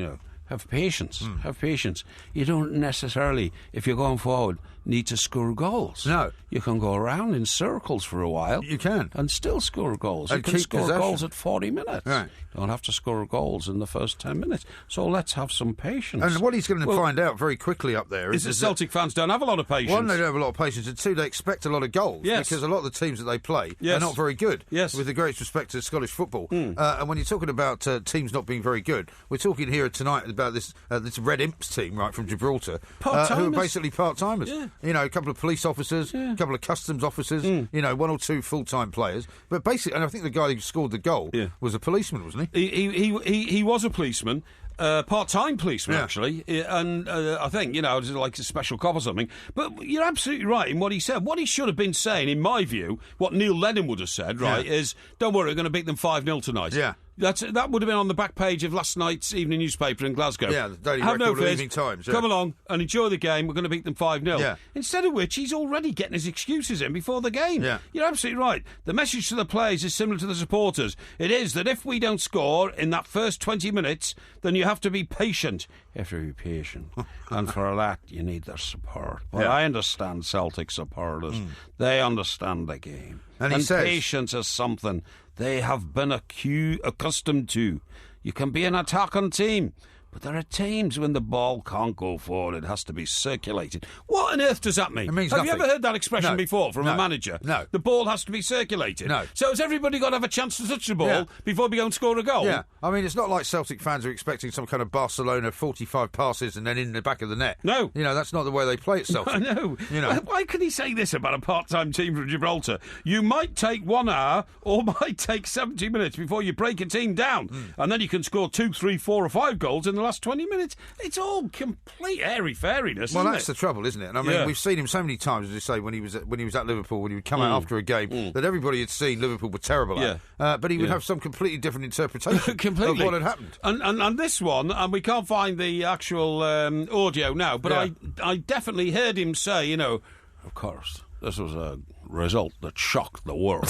have patience. Have patience. You don't necessarily, if you're going forward, need to score goals. No. You can go around in circles for a while. You can. And still score goals. And you can score possession. goals at 40 minutes. Right. You don't have to score goals in the first 10 minutes. So let's have some patience. And what he's going to find out very quickly up there is the Celtic fans don't have a lot of patience. One, they don't have a lot of patience, and two, they expect a lot of goals. Yes. Because a lot of the teams that they play are not very good. Yes. With the greatest respect to Scottish football. And when you're talking about teams not being very good, we're talking here tonight about this Red Imps team, right, from Gibraltar, who are basically part-timers. Yeah. A couple of police officers, a couple of customs officers, 1 or 2 full-time players. But basically, and I think the guy who scored the goal was a policeman, wasn't he? He was a policeman. Part-time policeman, actually, and I think, like a special cop or something. But you're absolutely right in what he said. What he should have been saying, in my view, what Neil Lennon would have said, right, is, don't worry, we're going to beat them 5-0 tonight. Yeah. That would have been on the back page of last night's evening newspaper in Glasgow. Yeah, the Daily Have Record no fears. Evening Times. Yeah. Come along and enjoy the game. We're going to beat them 5-0. Yeah. Instead of which, he's already getting his excuses in before the game. Yeah. You're absolutely right. The message to the players is similar to the supporters. It is that if we don't score in that first 20 minutes, then you have to be patient. You have to be patient. And for that, you need their support. But I understand Celtic supporters. They understand the game. And he says, patience is something they have been accustomed to. You can be an attacking team, but there are times when the ball can't go forward. It has to be circulated. What on earth does that mean? It means Have you nothing. ever heard that expression before from a manager? No. The ball has to be circulated. No. So has everybody got to have a chance to touch the ball before we go and score a goal? Yeah. I mean, it's not like Celtic fans are expecting some kind of Barcelona 45 passes and then in the back of the net. No. You know, that's not the way they play at Celtic. I know. You know. Why can he say this about a part-time team from Gibraltar? You might take 1 hour or might take 70 minutes before you break a team down. And then you can score 2, 3, 4 or 5 goals in the last 20 minutes. It's all complete airy-fairiness, Well, isn't that's it? the trouble, isn't it? And I mean, we've seen him so many times, as you say, when he was at Liverpool, when he would come out after a game, that everybody had seen Liverpool were terrible at. But he would have some completely different interpretation of what had happened. And this one, and we can't find the actual audio now, but I definitely heard him say, you know, of course, this was a result that shocked the world.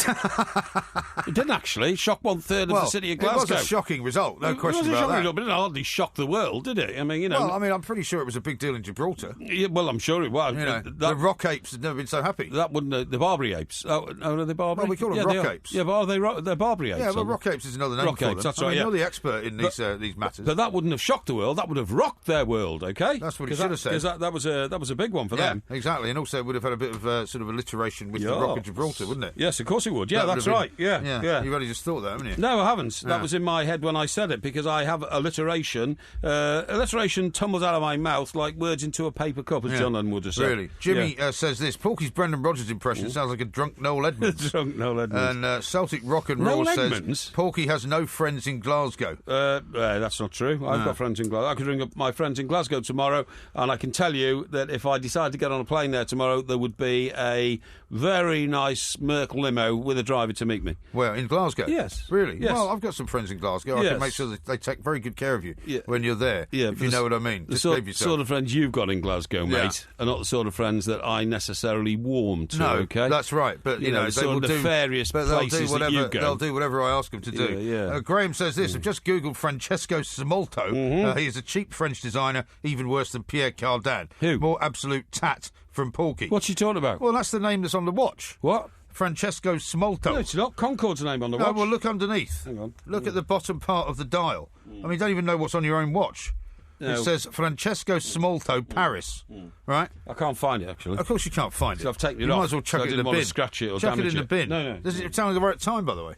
It didn't actually. It shocked 1/3 of the city of Glasgow. It was a shocking result, no question about that. Result, but it hardly shocked the world, did it? I mean, you know. Well, I mean, I'm pretty sure it was a big deal in Gibraltar. Yeah, well, I'm sure it was. You know, the rock apes had never been so happy. That wouldn't the Barbary apes. Oh, are they Barbary? Well, we call them rock apes. Yeah, but they're Barbary apes. Yeah, well, rock apes is another name rock for apes, them. that's I right. mean, Yeah. you're the expert in these matters. But that wouldn't have shocked the world. That would have rocked their world. Okay, that's what he should have said. Because that was a big one for them. Exactly, and also it would have had a bit of sort of alliteration with the Rock of Gibraltar, wouldn't it? Yes, of course it would. Yeah, that's right. Yeah. You've only just thought that, haven't you? No, I haven't. That was in my head when I said it, because I have alliteration. Alliteration tumbles out of my mouth like words into a paper cup, as John Lennon would have said. Really? Jimmy says this. Porky's Brendan Rodgers impression sounds like a drunk Noel Edmonds. Drunk Noel Edmonds. And Celtic Rock and Roll says Porky has no friends in Glasgow. That's not true. I've got friends in Glasgow. I could ring up my friends in Glasgow tomorrow, and I can tell you that if I decide to get on a plane there tomorrow, there would be a very nice Merc limo with a driver to meet me. Well, in Glasgow? Yes. Really? Yes. Well, I've got some friends in Glasgow. I can make sure that they take very good care of you when you're there, if you know what I mean. The sort of friends you've got in Glasgow, mate, are not the sort of friends that I necessarily warm to, okay? That's right. But, you know, the they will do nefarious places that you go. They'll do whatever I ask them to do. Graham says this. I've just Googled Francesco Smolto. He is a cheap French designer, even worse than Pierre Cardin. Who? More absolute tat from Porky. What's she talking about? Well, that's the name that's on the watch. What? Francesco Smolto. No, it's not. Concord's name on the watch. No, well, look underneath. Hang on. Look at the bottom part of the dial. I mean, you don't even know what's on your own watch. No. It says Francesco Smolto, Paris. Right? I can't find it, actually. Of course you can't find it. So I've taken it off. You might as well chuck it in the bin. I didn't want to scratch it or chuck damage it in the bin. No. Does it tell me the right time, by the way?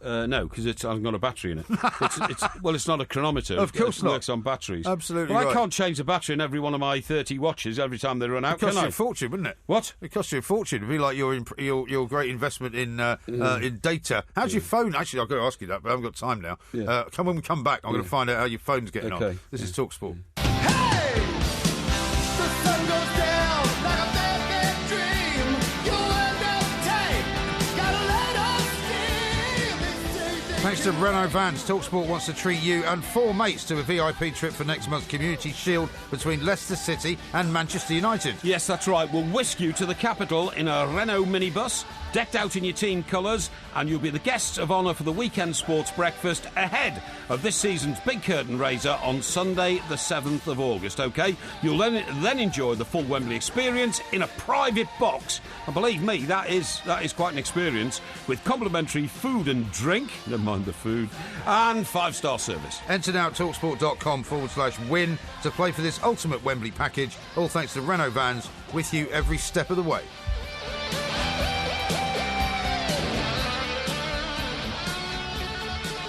No, because it hasn't got a battery in it. It's not a chronometer. Of course it not. works on batteries. Absolutely Well, right. I can't change the battery in every one of my 30 watches every time they run out, can I? It costs you a fortune, wouldn't it? What? It costs you a fortune. It'd be like your great investment in data. How's your phone? Actually, I've got to ask you that, but I haven't got time now. Yeah. When we come back, I'm going to find out how your phone's getting on. This is TalkSport. Thanks to Renault Vans, TalkSport wants to treat you and 4 mates to a VIP trip for next month's Community Shield between Leicester City and Manchester United. Yes, that's right. We'll whisk you to the capital in a Renault minibus, decked out in your team colours, and you'll be the guests of honour for the weekend sports breakfast ahead of this season's big curtain raiser on Sunday the 7th of August, OK? You'll then enjoy the full Wembley experience in a private box, and believe me, that is quite an experience, with complimentary food and drink, never mind the food, and 5-star service. Enter now at talksport.com/win to play for this ultimate Wembley package, all thanks to Renault Vans, with you every step of the way.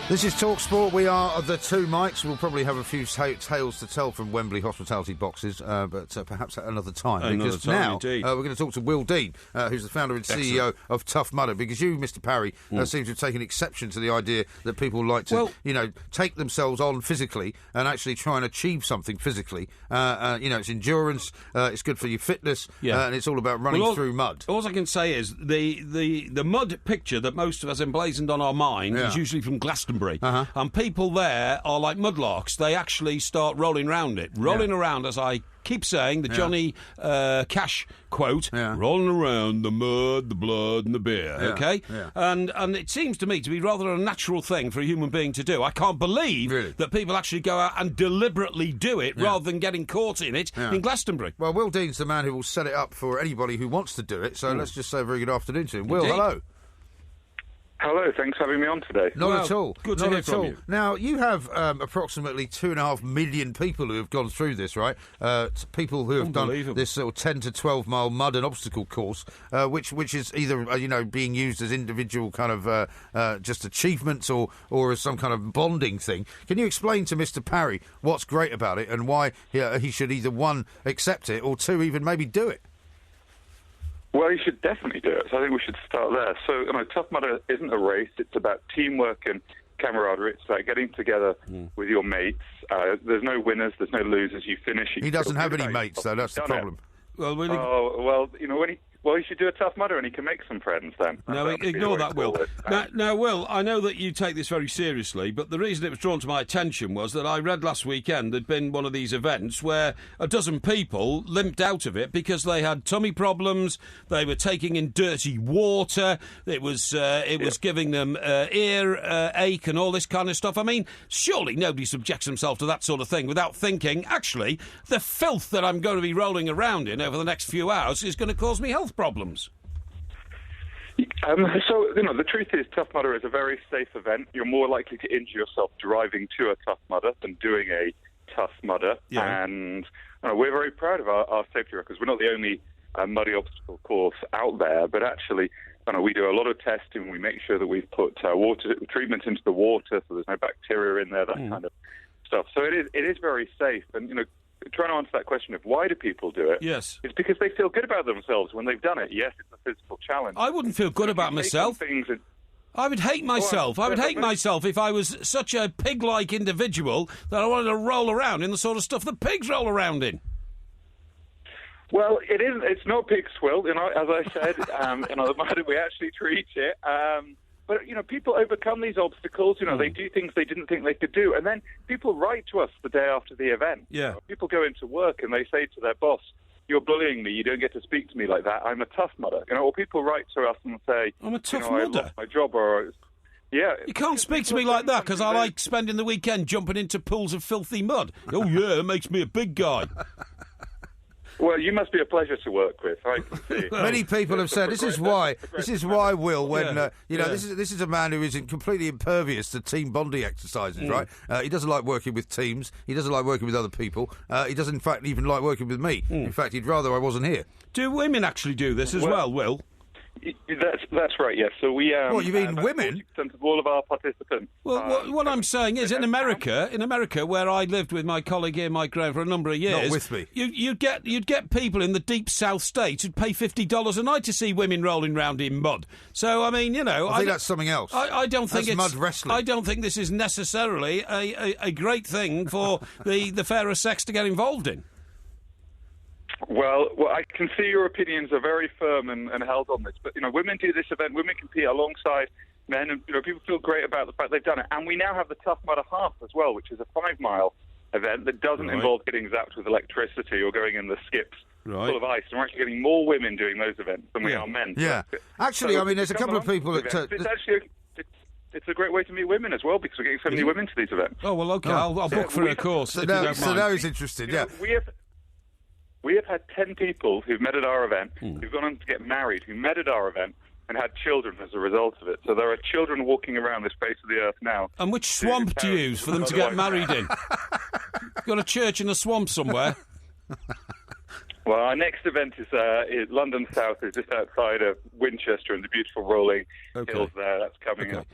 This is TalkSport. We are the two mics. We'll probably have a few tales to tell from Wembley hospitality boxes, but perhaps at another time. Because now we're going to talk to Will Dean, who's the founder and CEO of Tough Mudder. Because you, Mr. Parry, seem to have taken exception to the idea that people like to, take themselves on physically and actually try and achieve something physically. It's endurance. It's good for your fitness, and it's all about running through mud. All I can say is the mud picture that most of us emblazoned on our mind is usually from Glastonbury. Glastonbury, and people there are like mudlarks. They actually start rolling around it, around, as I keep saying, the Johnny Cash quote, rolling around the mud, the blood and the beer, okay? Yeah. And it seems to me to be rather a natural thing for a human being to do. I can't believe that people actually go out and deliberately do it rather than getting caught in it in Glastonbury. Well, Will Dean's the man who will set it up for anybody who wants to do it, so let's just say a very good afternoon to him. Will, hello. Hello, thanks for having me on today. Not at all. Good to hear from you. Now, you have approximately 2.5 million people who have gone through this, right? People who have done this sort of 10 to 12 mile mud and obstacle course, which is either being used as individual kind of just achievements or as some kind of bonding thing. Can you explain to Mr. Parry what's great about it and why he should either, one, accept it or two, even maybe do it? Well, you should definitely do it. So I think we should start there. So, Tough Mudder isn't a race. It's about teamwork and camaraderie. It's about getting together with your mates. There's no winners. There's no losers. You finish. He doesn't have any mates, though. That's the problem. Well, really? Well, you should do a Tough Mudder and he can make some friends then. No, ignore that, Will. Now, Will, I know that you take this very seriously, but the reason it was drawn to my attention was that I read last weekend there'd been one of these events where a dozen people limped out of it because they had tummy problems, they were taking in dirty water, it was giving them ear ache and all this kind of stuff. I mean, surely nobody subjects himself to that sort of thing without thinking, actually, the filth that I'm going to be rolling around in over the next few hours is going to cause me health problems. The truth is Tough Mudder is a very safe event. You're more likely to injure yourself driving to a Tough Mudder than doing a Tough Mudder. Yeah. And we're very proud of our safety records. We're not the only muddy obstacle course out there, but actually we do a lot of testing. We make sure that we've put water treatments into the water so there's no bacteria in there, that kind of stuff. So it is very safe. And, trying to answer that question of why do people do it? Yes. It's because they feel good about themselves when they've done it. Yes, it's a physical challenge. I wouldn't feel good about myself. I would hate myself. I would hate myself if I was such a pig-like individual that I wanted to roll around in the sort of stuff that pigs roll around in. Well, it isn't. It's not pig swill, as I said. The mud, we actually treat it. But, people overcome these obstacles. They do things they didn't think they could do. And then people write to us the day after the event. Yeah. People go into work and they say to their boss, you're bullying me. You don't get to speak to me like that. I'm a Tough Mudder. Or people write to us and say, I'm a Tough Mudder. I lost my job. Or, yeah. You can't speak to me like that because I like spending the weekend jumping into pools of filthy mud. Oh, yeah, it makes me a big guy. Well, you must be a pleasure to work with. I can see. Many people have said this is why, Will, when this is a man who is completely impervious to team bonding exercises, right? He doesn't like working with teams. He doesn't like working with other people. He doesn't, in fact, even like working with me. In fact, he'd rather I wasn't here. Do women actually do this as well, Will? That's right, yes. So we what, you mean women? 40% of all of our participants. Well, what I'm saying is, in America, where I lived with my colleague here, Mike Graham, for a number of years, not with me, you'd get people in the deep South states who'd pay $50 a night to see women rolling around in mud. So I mean, I think that's something else. I don't think it's mud wrestling. I don't think this is necessarily a great thing for the fairer sex to get involved in. Well, I can see your opinions are very firm and held on this. But, women do this event. Women compete alongside men. And, people feel great about the fact they've done it. And we now have the Tough Mudder Half as well, which is a 5-mile event that doesn't involve getting zapped with electricity or going in the skips full of ice. And we're actually getting more women doing those events than we are men. Yeah. Actually, there's a couple of people that... It's a great way to meet women as well because we're getting so many women to these events. Oh, well, OK. I'll book for a course. So now he's interested, We have had 10 people who've met at our event, who've gone on to get married, who met at our event and had children as a result of it. So there are children walking around this face of the earth now. And which swamp do you use for them to get married in? You've got a church in a swamp somewhere. Well, our next event is London South, is just outside of Winchester, and the beautiful rolling hills there. That's coming up.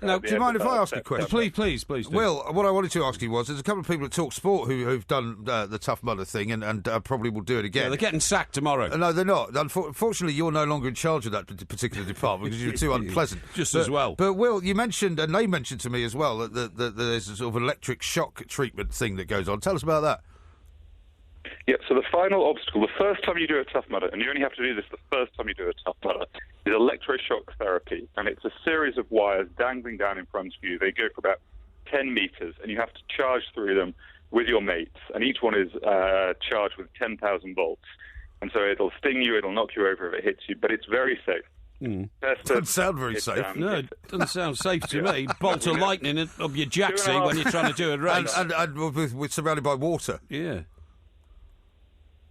Now, do you mind if I ask a question? Please do. Will, what I wanted to ask you was, there's a couple of people at Talk Sport who've done the Tough Mudder thing and probably will do it again. Yeah, they're getting sacked tomorrow. No, they're not. Unfortunately, you're no longer in charge of that particular department because you're too unpleasant. As well. But, Will, you mentioned, and they mentioned to me as well, that there's a sort of electric shock treatment thing that goes on. Tell us about that. Yeah, so the final obstacle, the first time you do a Tough Mudder, and you only have to do this the first time you do a Tough Mudder, is electroshock therapy. And it's a series of wires dangling down in front of you. They go for about 10 metres, and you have to charge through them with your mates. And each one is charged with 10,000 volts. And so it'll sting you, it'll knock you over if it hits you, but it's very safe. Doesn't sound very safe. No, it doesn't sound safe to me. Bolt of lightning up your jacksie when you're trying to do a race. And we're surrounded by water. Yeah.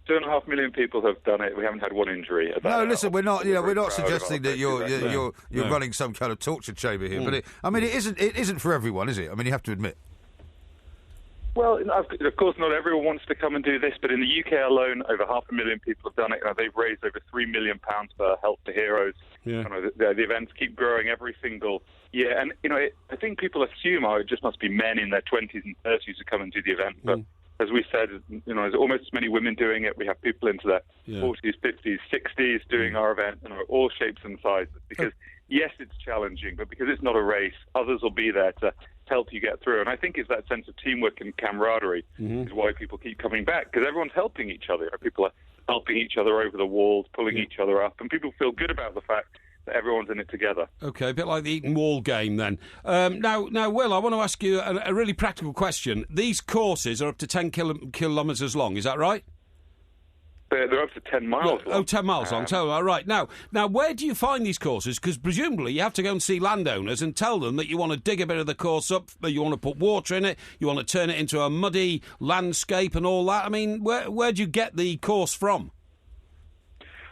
2.5 million people have done it. We haven't had one injury. No, listen, we're not. We're not suggesting that you're running some kind of torture chamber here. But it isn't for everyone, is it? I mean, you have to admit. Well, of course, not everyone wants to come and do this, but in the UK alone, over 500,000 people have done it. They've raised over £3 million for Help to Heroes. Yeah. The events keep growing every single year. And, I think people assume, it just must be men in their 20s and 30s who come and do the event. But as we said, there's almost as many women doing it. We have people into their 40s, 50s, 60s doing our event, all shapes and sizes. Because, yes, it's challenging, but because it's not a race, others will be there to help you get through. And I think it's that sense of teamwork and camaraderie is why people keep coming back, because everyone's helping each other. People are helping each other over the walls, pulling each other up, and people feel good about the fact that everyone's in it together. OK, a bit like the Eton Wall game then. Now, Will, I want to ask you a really practical question. These courses are up to 10 kilometres long, is that right? They're up to 10 miles long. 10 miles long. All right. Now, where do you find these courses? Because presumably you have to go and see landowners and tell them that you want to dig a bit of the course up, that you want to put water in it, you want to turn it into a muddy landscape and all that. I mean, where do you get the course from?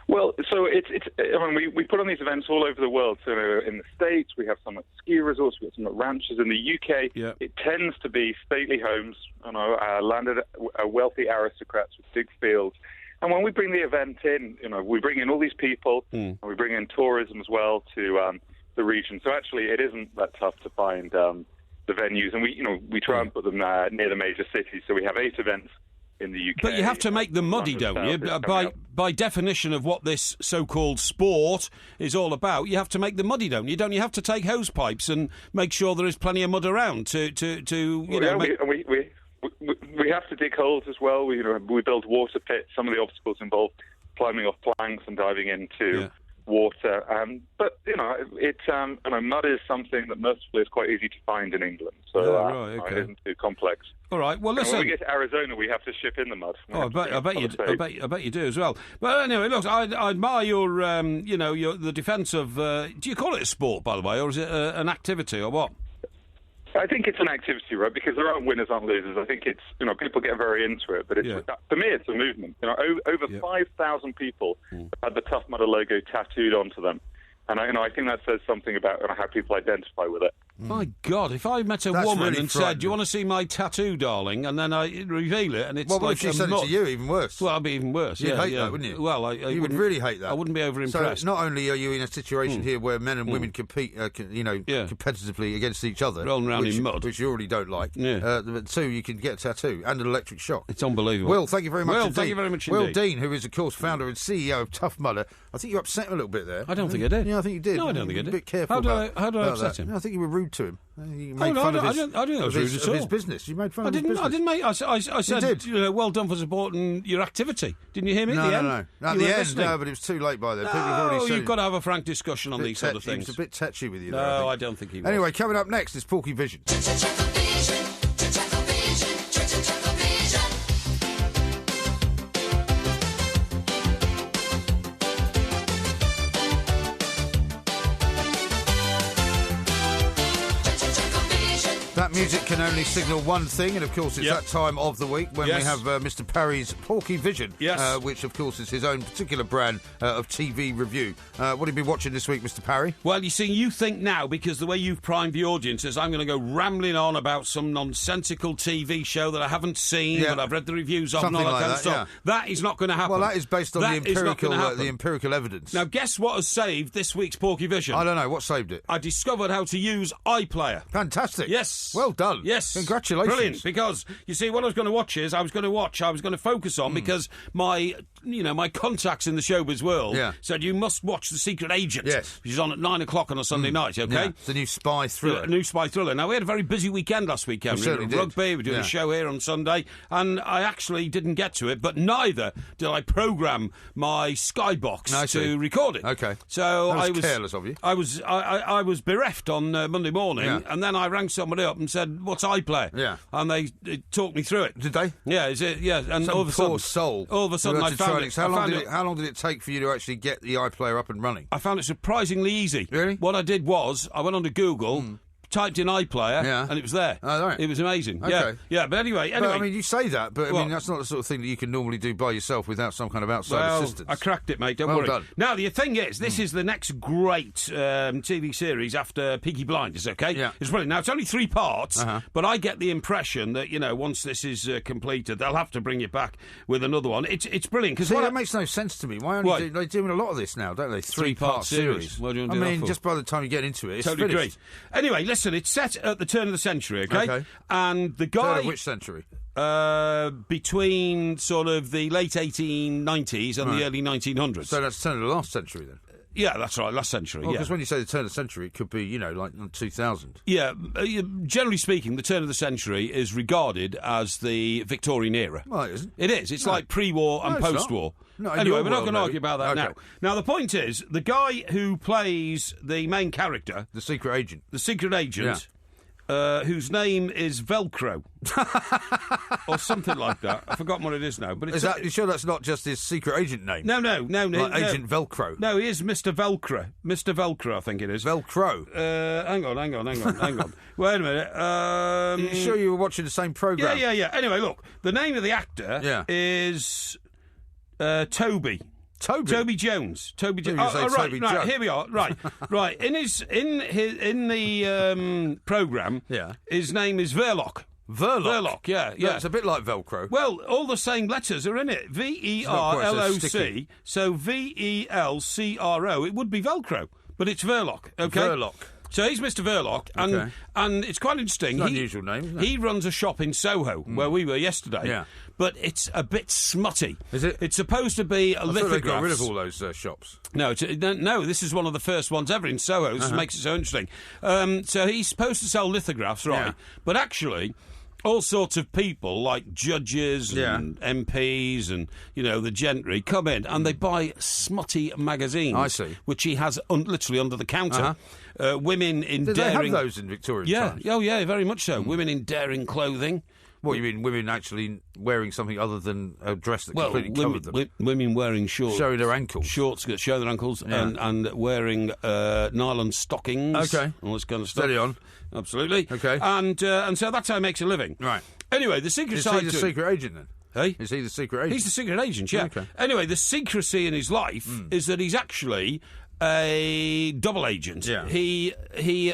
Well, so we put on these events all over the world. So in the States, we have some at ski resorts, we have some at ranches. In the UK, it tends to be stately homes, landed wealthy aristocrats with big fields. And when we bring the event in, we bring in all these people, and we bring in tourism as well to the region. So actually, it isn't that tough to find the venues, and we try and put them near the major cities. So we have 8 events in the UK. But you have to make them muddy, don't you? By definition of what this so-called sport is all about, you have to make them muddy, don't you? Don't you have to take hose pipes and make sure there is plenty of mud around We have to dig holes as well. We build water pits. Some of the obstacles involve climbing off planks and diving into water. But mud is something that mercifully is quite easy to find in England. So it isn't too complex. All right. Well, listen. When we get to Arizona, we have to ship in the mud. I bet you do as well. But anyway, look, I admire your the defence of. Do you call it a sport, by the way, or is it an activity, or what? I think it's an activity, right? Because there aren't winners, aren't losers. I think it's people get very into it, but for me, it's a movement. Over 5,000 people have had the Tough Mudder logo tattooed onto them, and I think that says something about how people identify with it. My God, if I met a woman and said, "Do you want to see my tattoo, darling?" and then I reveal it, and it's what if she sent it to you? Even worse. Well, I'd be even worse. You'd hate that, wouldn't you? Well, you would really hate that. I wouldn't be over impressed. So not only are you in a situation here where men and women compete, competitively against each other, rolling around in mud, which you already don't like. But 2, you can get a tattoo and an electric shock. It's unbelievable. Will, thank you very much. Will, thank you very much indeed. Will Dean, who is of course founder and CEO of Tough Mudder. I think you upset him a little bit there. I don't think I did. Yeah, I think you did. No, I don't think I did. A bit careful. How did I upset him? I think you were rude to him. You made fun of his business. You made fun of his business. I didn't make. I said, well done for supporting your activity. Didn't you hear me at the end? No. At the end, no, but it was too late by then. People have already said you've got to have a frank discussion on these sort of things. He was a bit touchy with you. No, I don't think he was. Anyway, coming up next is Porky Vision. That music can only signal one thing, and of course it's that time of the week when we have Mr. Parry's Porky Vision, which of course is his own particular brand of TV review. What have you been watching this week, Mr. Parry? Well, you see, you think now, because the way you've primed the audience is I'm going to go rambling on about some nonsensical TV show that I haven't seen, but I've read the reviews of and all that kind of stuff. That is not going to happen. Well, that is based on the empirical evidence. Now, guess what has saved this week's Porky Vision? I don't know. What saved it? I discovered how to use iPlayer. Fantastic. Yes. Well done. Yes. Congratulations. Brilliant, because, you see, what I was going to watch is I was going to focus on, because my my contacts in the showbiz world said you must watch The Secret Agent, which is on at 9 o'clock on a Sunday night. Okay, yeah. It's a new spy thriller. A new spy thriller. Now we had a very busy weekend last weekend. We certainly did. Rugby. We're doing a show here on Sunday, and I actually didn't get to it. But neither did I program my Skybox to record it. Okay, so that was careless of you. I was bereft on Monday morning, and then I rang somebody up and said, "What's iPlayer?" Yeah, and they talked me through it. Did they? Yeah, is it? Yeah, and all of a sudden I found it. How long did it take for you to actually get the iPlayer up and running? I found it surprisingly easy. Really? What I did was I went onto Google. Typed in iPlayer, and it was there. Oh, right. It was amazing. Okay. Yeah. But anyway. But, I mean, you say that, but I mean that's not the sort of thing that you can normally do by yourself without some kind of outside assistance. I cracked it, mate. Don't well worry. Done. Now the thing is, this is the next great TV series after Peaky Blinders. Okay, yeah, it's brilliant. Now it's only 3 parts, but I get the impression that once this is completed, they'll have to bring it back with another one. It's brilliant because that makes no sense to me. Why only they're doing a lot of this now, don't they? 3-part series. What do you want I to do mean, that for? just by the time you get into it, it's totally finished. Great. Anyway, listen, it's set at the turn of the century, okay? And the guy... Turn of which century? Between sort of the late 1890s and the early 1900s. So that's turn of the last century, then? Yeah, that's right, last century, because when you say the turn of the century, it could be, like 2000. Yeah, generally speaking, the turn of the century is regarded as the Victorian era. Well, it isn't. It is. It's like pre-war and post-war. Anyway, we're not going to argue about that now. Now, the point is, the guy who plays the main character... The secret agent. Whose name is Velcro, or something like that. I've forgotten what it is now. But it's you sure that's not just his secret agent name? No. Like Agent Velcro. No, he is Mr. Velcro. Mr. Velcro, I think it is. Velcro. Hang on. Wait a minute. Are you sure you were watching the same programme? Yeah. Anyway, look, the name of the actor is Toby. Toby Jones. Toby Jones. Right, here we are. Right. In the programme, his name is Verloc. Verloc, yeah. It's a bit like Velcro. Well, all the same letters are in it. VERLOC. So VELCRO. It would be Velcro, but it's Verloc. Okay. Verloc. So he's Mr. Verloc, and it's quite interesting. It's an unusual name, isn't it? He runs a shop in Soho, where we were yesterday. Yeah. But it's a bit smutty. Is it? It's supposed to be a lithograph. They got rid of all those shops. No, this is one of the first ones ever in Soho. This makes it so interesting. So he's supposed to sell lithographs, right? Yeah. But actually... all sorts of people, like judges and MPs and, the gentry, come in and they buy smutty magazines. I see. Which he has literally under the counter. Women in Did daring... they have those in Victorian times? Oh, yeah, very much so. Women in daring clothing. What, you mean women actually wearing something other than a dress that completely covered them? Women wearing shorts. Showing their ankles. Shorts that show their ankles and wearing nylon stockings. Okay. All this kind of stuff. Steady on. Absolutely. Okay. And so that's how he makes a living. Right. Anyway, the secret side... Is he the secret agent, then? Hey? Is he the secret agent? He's the secret agent, yeah. Okay. Anyway, the secrecy in his life is that he's actually... a double agent. Yeah. He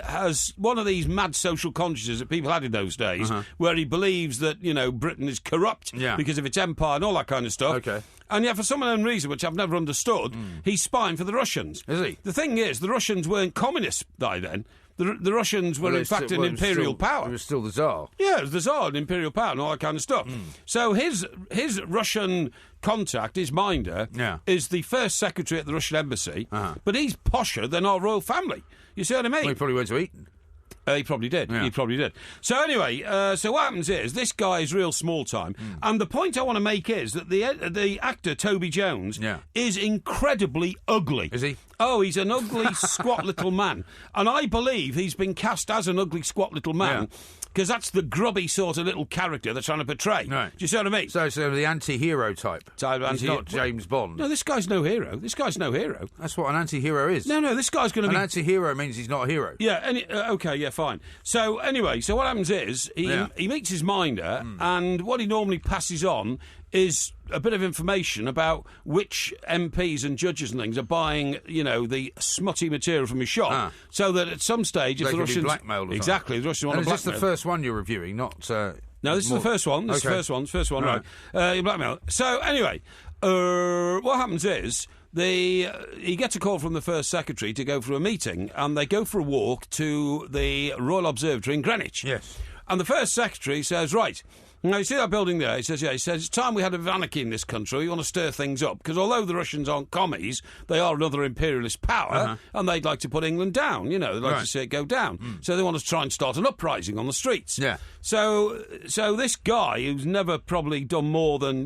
has one of these mad social consciences that people had in those days, where he believes that Britain is corrupt because of its empire and all that kind of stuff. Okay. And yet, for some unknown reason, which I've never understood, he's spying for the Russians. Is he? The thing is, the Russians weren't communists by then. The Russians were, in fact, an imperial power. It was still the Tsar. Yeah, it was the Tsar, an imperial power and all that kind of stuff. So his Russian contact, his minder, is the first secretary at the Russian embassy, but he's posher than our royal family. You see what I mean? Well, he probably went to Eton. He probably did. Yeah. He probably did. So anyway, so what happens is this guy is real small time, and the point I want to make is that the actor Toby Jones is incredibly ugly. Is he? Oh, he's an ugly, squat little man, and I believe he's been cast as an ugly, squat little man. Because that's the grubby sort of little character they're trying to portray. Right. Do you see what I mean? So the anti-hero type. He's not James Bond. No, this guy's no hero. That's what an anti-hero is. No, this guy's going to be... An anti-hero means he's not a hero. Yeah, okay, yeah, fine. So, anyway, what happens is he meets his minder, and what he normally passes on is a bit of information about which MPs and judges and things are buying, the smutty material from his shop, so that at some stage, if they the Russians... be blackmailed or exactly, the Russians want to blackmail. Is this the first one you're reviewing, not... No, this is the first one. This is the first one, right. Blackmail. So, anyway, what happens is... he gets a call from the first secretary to go for a meeting, and they go for a walk to the Royal Observatory in Greenwich. Yes. And the first secretary says, right, No, you see that building there? He says, it's time we had a bit of anarchy in this country. We want to stir things up. Because although the Russians aren't commies, they are another imperialist power, and they'd like to put England down. They'd like to see it go down. So they want to try and start an uprising on the streets. Yeah. So this guy, who's never probably done more than,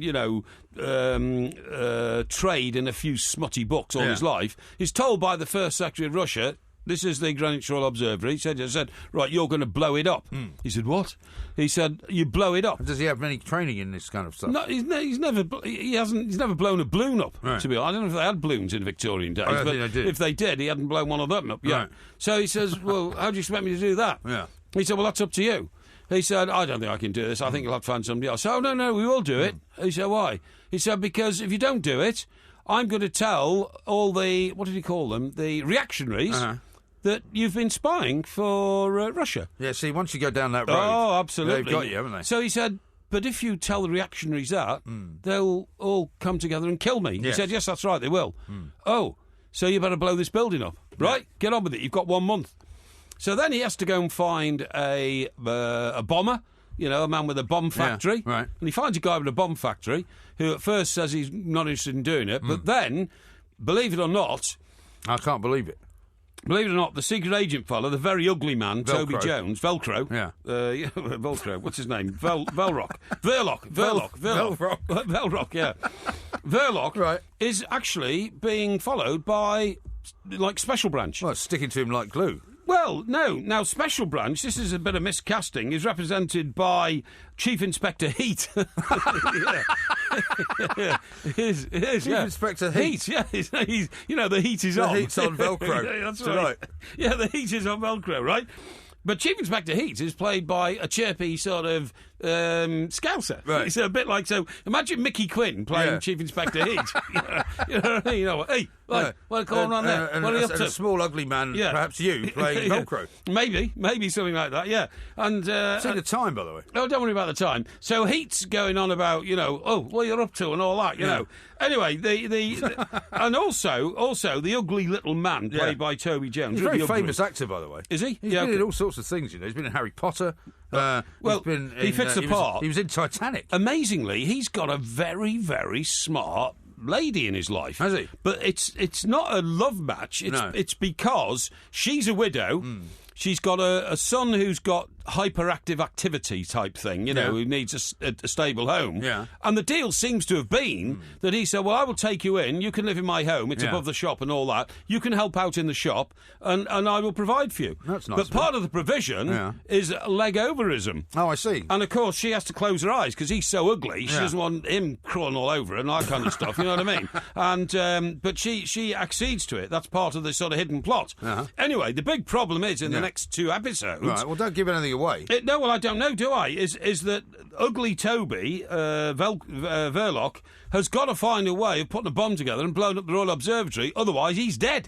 trade in a few smutty books all his life, is told by the First Secretary of Russia, this is the Greenwich Royal Observatory. He said, right, you're going to blow it up. He said, what? He said, you blow it up. Does he have any training in this kind of stuff? No, he's never blown a balloon up. Right. To be honest, I don't know if they had balloons in Victorian days, but if they did, he hadn't blown one of them up yet. Right. So he says, well, how do you expect me to do that? Yeah. He said, well, that's up to you. He said, I don't think I can do this. I think you'll have to find somebody else. Oh, no, we will do it. He said, why? He said, because if you don't do it, I'm going to tell all the, what did he call them, the reactionaries, that you've been spying for Russia. Yeah, see, once you go down that road... Oh, absolutely. They've got you, haven't they? So he said, but if you tell the reactionaries that, they'll all come together and kill me. He said, yes, that's right, they will. Oh, so you better blow this building up. Right, get on with it. You've got 1 month. So then he has to go and find a bomber, a man with a bomb factory. Yeah, right. And he finds a guy with a bomb factory who at first says he's not interested in doing it, but then, believe it or not... I can't believe it. Believe it or not, the secret agent fella, the very ugly man, Toby Jones, Velcro. Yeah. Velcro, what's his name? Velrock, yeah. Verloc is actually being followed by, Special Branch. Well, it's sticking to him like glue. Well, no. Now, Special Branch, this is a bit of miscasting, is represented by Chief Inspector Heat. Chief Inspector Heat? Yeah, he's the heat is on. The heat's on Velcro. Yeah, that's right. Yeah, the heat is on Velcro, right? But Chief Inspector Heat is played by a chirpy sort of Scouser. Right. It's a bit like, so imagine Mickey Quinn playing Chief Inspector Heat. You know what I mean? Hey, what's going on there? What are you up to? A small, ugly man, perhaps you, playing Velcro. Maybe something like that, yeah. And see the time, by the way. Oh, don't worry about the time. So Heat's going on about, what you're up to and all that, you know. Anyway, and also the ugly little man played by Toby Jones. He's a very famous actor, by the way. Is he? He's been in all sorts of things, He's been in Harry Potter. He fits the part. He was in Titanic. Amazingly, he's got a very, very smart lady in his life. Has he? But it's not a love match. It's because she's a widow. She's got a son who's got hyperactive activity type thing, who needs a stable home. Yeah. And the deal seems to have been that he said, well, I will take you in, you can live in my home, it's above the shop and all that, you can help out in the shop, and I will provide for you. That's nice. But part of the provision is leg-overism. Oh, I see. And, of course, she has to close her eyes because he's so ugly, she doesn't want him crawling all over her and that kind of stuff, you know what I mean? And but she accedes to it. That's part of the sort of hidden plot. Anyway, the big problem is in the next 2 episodes... Right, well, don't give anything away. No, well, I don't know, do I? Is that ugly Toby, Verloc, has got to find a way of putting a bomb together and blowing up the Royal Observatory, otherwise he's dead.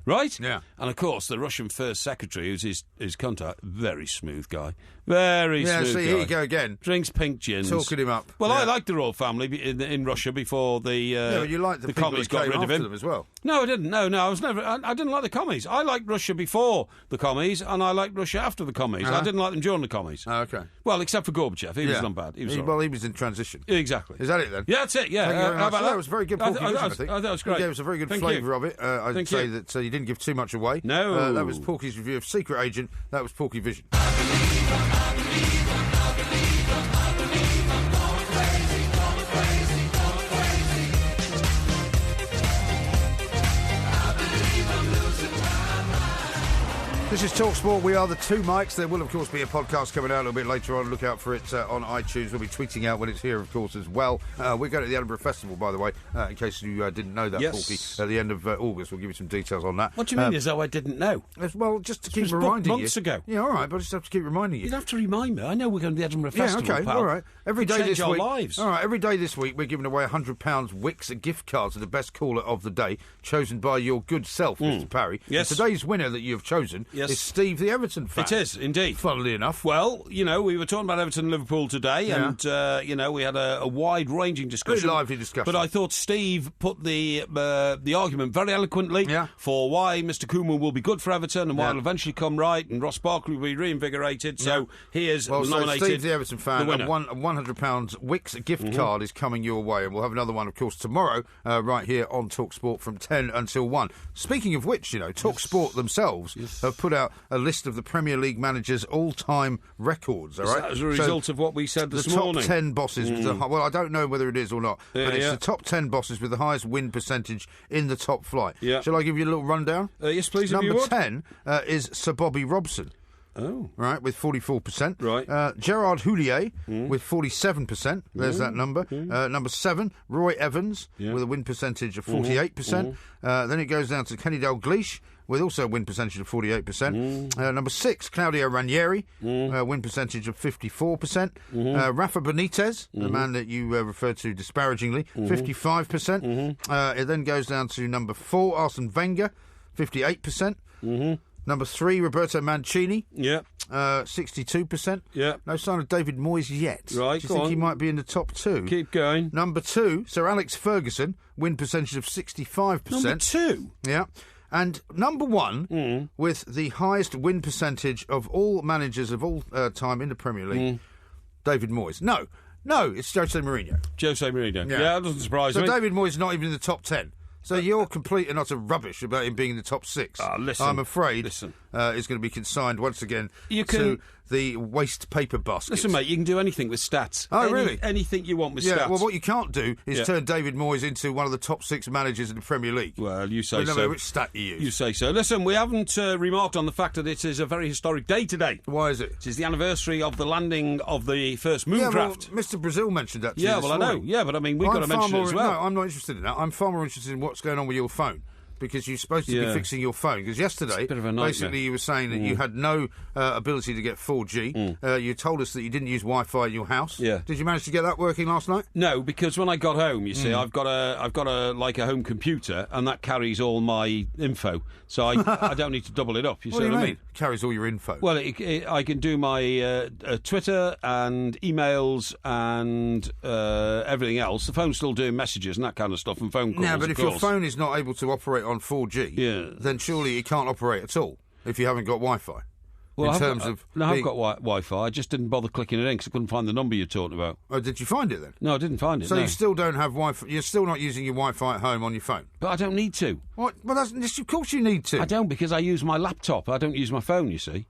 Right? Yeah. And, of course, the Russian First Secretary, who's his contact, very smooth guy. Very smooth guy. Yeah, see, here you go again. Drinks pink gins. Talking him up. Well, I liked the royal family in Russia before the but you liked the commies got rid of him. Them as well. No, I didn't. No, I was never... I didn't like the commies. I liked Russia before the commies, and I liked Russia after the commies. I didn't like them during the commies. Oh, okay. Well, except for Gorbachev. He was not bad. He was in transition. Exactly. Is that it, then? Yeah, that's it, yeah. Thank you very much. How about that was very good, Porky Vision, I think. I thought it was great. You gave us a very good flavour of it. I'd say that you didn't give too much away. No. That was Porky's review of Secret Agent. That was Porky Vision. This is TalkSport. We are the Two Mics. There will, of course, be a podcast coming out a little bit later on. Look out for it on iTunes. We'll be tweeting out when it's here, of course, as well. We're going to the Edinburgh Festival, by the way, in case you didn't know that, Porky. At the end of August, we'll give you some details on that. What do you mean as though I didn't know? Well, just to keep reminding you. Months ago. Yeah, all right, but I just have to keep reminding you. You'd have to remind me. I know we're going to the Edinburgh Festival, yeah, okay, pal. all right. Every day this week. Lives. All right, every day this week, we're giving away £100 Wix gift cards to the best caller of the day, chosen by your good self, Mr. Parry. Yes. And today's winner that you have chosen is Steve the Everton fan. It is, indeed. Funnily enough. Well, we were talking about Everton and Liverpool today, and, we had a wide-ranging discussion. Very lively discussion. But I thought Steve put the argument very eloquently for why Mr. Koeman will be good for Everton and why it'll eventually come right, and Ross Barkley will be reinvigorated. So he is nominated. So Steve the Everton fan, the a £100 Wix gift card is coming your way, and we'll have another one, of course, tomorrow, right here on TalkSport from 10 until 1. Speaking of which, TalkSport themselves have put out a list of the Premier League managers' all-time records, all right? As a result of what we said this morning. The top 10 bosses, well, I don't know whether it is or not, but it's the top 10 bosses with the highest win percentage in the top flight. Yeah. Shall I give you a little rundown? Yes, please. Number 10 is Sir Bobby Robson. Oh. Right, with 44%. Right. Gerard Houllier with 47%. There's that number. Number 7, Roy Evans with a win percentage of 48%. Then it goes down to Kenny Dalglish with also a win percentage of 48%. Number 6, Claudio Ranieri, win percentage of 54%. Rafa Benitez, the man that you referred to disparagingly, 55%. It then goes down to number 4, Arsene Wenger, 58%. Number 3, Roberto Mancini. 62%. No sign of David Moyes yet. Right, do you think he might be in the top 2? Keep going. Number 2, Sir Alex Ferguson, win percentage of 65%. Number 2? Yeah. And number 1, with the highest win percentage of all managers of all time in the Premier League, David Moyes. No, it's Jose Mourinho. Jose Mourinho. Yeah, that doesn't surprise me. So David Moyes is not even in the top 10. So you're complete and utter rubbish about him being in the top 6. Listen, I'm afraid it's going to be consigned once again to the waste paper basket. Listen, mate, you can do anything with stats. Really? Anything you want with stats. Well, what you can't do is turn David Moyes into one of the top 6 managers in the Premier League. Well, you say so. No matter which stat you use. You say so. Listen, we haven't remarked on the fact that it is a very historic day today. Why is it? It is the anniversary of the landing of the first Mooncraft. Well, Mr. Brazil mentioned that to you this I know. Yeah, but I mean, we've got to mention it as well. No, I'm not interested in that. I'm far more interested in what's going on with your phone. Because you're supposed to be fixing your phone. Because yesterday, basically, you were saying that you had no ability to get 4G. You told us that you didn't use Wi-Fi in your house. Yeah. Did you manage to get that working last night? No, because when I got home, you see, I've got a home computer, and that carries all my info. So I don't need to double it up. What do you mean? It carries all your info. Well, I can do my Twitter and emails and everything else. The phone's still doing messages and that kind of stuff and phone calls. Yeah, but if your phone is not able to operate on 4G, then surely it can't operate at all if you haven't got Wi-Fi. Well, I've got Wi-Fi. I just didn't bother clicking it in because I couldn't find the number you're talking about. Oh, did you find it then? No, I didn't find it. So you still don't have Wi-Fi? You're still not using your Wi-Fi at home on your phone? But I don't need to. What? Well, of course you need to. I don't, because I use my laptop. I don't use my phone, you see.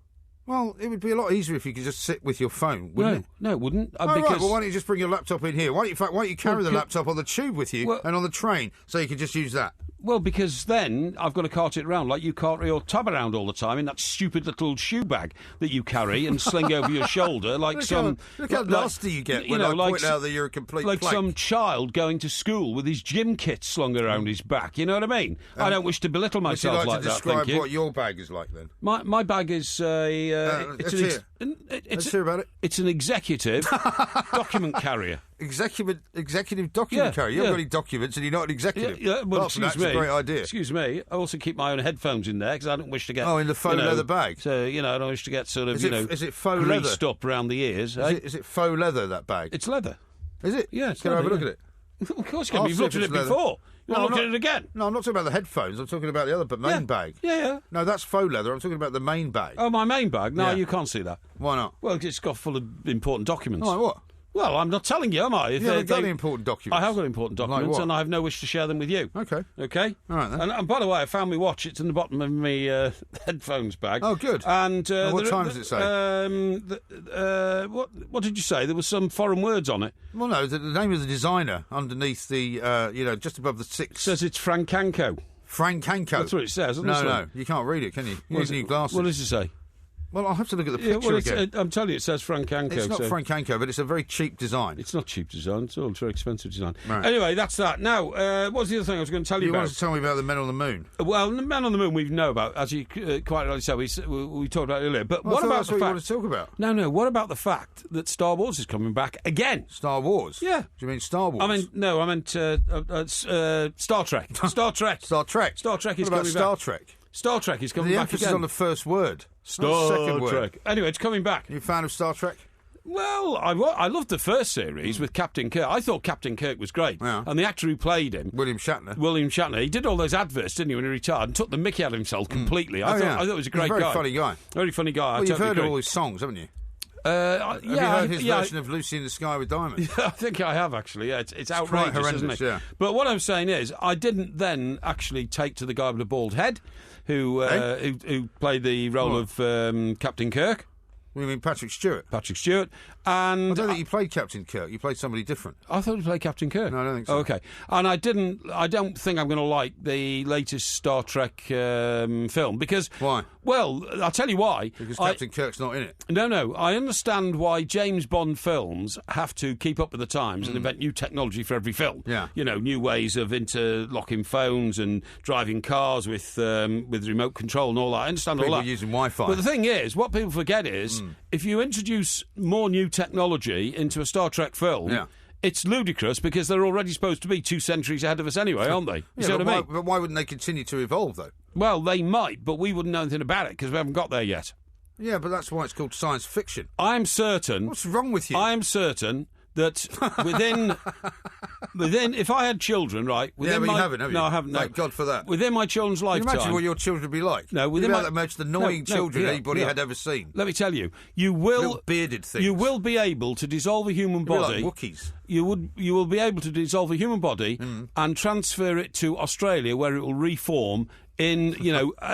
Well, it would be a lot easier if you could just sit with your phone, wouldn't it? No, it wouldn't. Right. Well, why don't you just bring your laptop in here? Why don't you carry the laptop on the tube with you and on the train so you can just use that? Well, because then I've got to cart it around like you cart your tub around all the time in that stupid little shoe bag that you carry and sling over your shoulder like Look how nasty you get when I point out that you're a complete like plank. Some child going to school with his gym kit slung around his back. You know what I mean? I don't wish to belittle myself like that. Would you describe what your bag is like then? My bag is let's hear about it. It's an executive document carrier. Executive document carrier. You haven't got any documents and you're not an executive. Well, excuse me. That's a great idea. Excuse me. I also keep my own headphones in there because I don't wish to get... in the faux leather bag? So, I don't wish to get sort of, Is it faux leather? Greased up around the ears. Is it faux leather, that bag? It's leather. Is it? Yeah, it's Can I have a look at it? Of course you can. You've looked at it before. You want to look at it again? No, I'm not talking about the headphones. I'm talking about the other main bag. Yeah. No, that's faux leather. I'm talking about the main bag. Oh, my main bag? No, you can't see that. Why not? Well, it's got full of important documents. Like what? Well, I'm not telling you, am I? You haven't got any important documents. I have got important documents, and I have no wish to share them with you. Okay. All right, then. And by the way, I found my watch. It's in the bottom of my headphones bag. Oh, good. And what time does it say? What did you say? There was some foreign words on it. Well, no, the name of the designer underneath the, just above the 6. It says it's Francanco. Francanco? That's what it says. No, you can't read it, can you? You need glasses. What does it say? Well, I'll have to look at the picture again. I'm telling you, it says Francanco. It's not Francanco, but it's a very cheap design. It's not cheap design. It's a very expensive design. Right. Anyway, that's that. Now, what's the other thing I was going to tell you about? You wanted to tell me about the Men on the Moon. Well, the Men on the Moon we know about, as you quite rightly said. We talked about it earlier. But what about the fact... you want to talk about? No. What about the fact that Star Wars is coming back again? Star Wars? Yeah. Do you mean Star Wars? I meant Star Trek. Star Trek. Star Trek? Star Trek is coming back. Star Trek? Star Trek is coming the back emphasis again. on the first word. Star second Trek. word. Anyway, it's coming back. You a fan of Star Trek? Well, I loved the first series with Captain Kirk. I thought Captain Kirk was great. Yeah. And the actor who played him... William Shatner. He did all those adverts, didn't he, when he retired, and took the mickey out of himself completely. I thought it was a great guy. He's a very funny guy. Very funny guy. Well, you've heard of all his songs, haven't you? Have you heard his version of Lucy in the Sky with Diamonds? Yeah, I think I have, actually. Yeah, it's outrageous, quite horrendous, isn't it? yeah. But what I'm saying is, I didn't then actually take to the guy with the bald head who played the role of Captain Kirk. You mean Patrick Stewart? Patrick Stewart. And I don't think you played Captain Kirk. You played somebody different. I thought you played Captain Kirk. No, I don't think so. Okay. And I don't think I'm going to like the latest Star Trek film because... Why? Well, I'll tell you why. Because Captain Kirk's not in it. No. I understand why James Bond films have to keep up with the times and invent new technology for every film. Yeah. You know, new ways of interlocking phones and driving cars with remote control and all that. I understand all that. People using Wi-Fi. But the thing is, what people forget is, if you introduce more new technology into a Star Trek film, it's ludicrous because they're already supposed to be 2 centuries ahead of us anyway, aren't they? You see what I mean? But why wouldn't they continue to evolve, though? Well, they might, but we wouldn't know anything about it because we haven't got there yet. Yeah, but that's why it's called science fiction. I'm certain... What's wrong with you? I am certain that within if I had children, right? You haven't, have you? No, I haven't. Thank God for that. Within my children's lifetime... Can you imagine what your children would be like? No, within the most annoying children anybody had ever seen. Let me tell you, you will... Little bearded things. You will be able to dissolve a human body... Like Wookiees. You will be able to dissolve a human body and transfer it to Australia where it will reform in,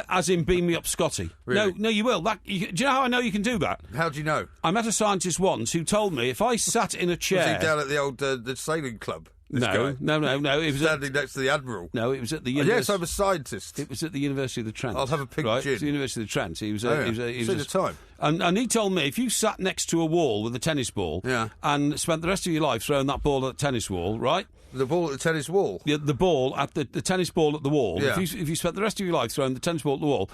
as in Beam Me Up Scotty. Really? No, you will. Do you know how I know you can do that? How do you know? I met a scientist once who told me if I sat in a chair... Was he down at the old the sailing club? No. It was standing next to the Admiral. No, it was at the Yes, I'm a scientist. It was at the University of the Trent. I'll have a pink gin. It was the University of the Trent. He was the time. And he told me if you sat next to a wall with a tennis ball and spent the rest of your life throwing that ball at the tennis wall, right? The ball at the tennis wall? The ball at the tennis ball at the wall. Yeah. If you spent the rest of your life throwing the tennis ball at the wall...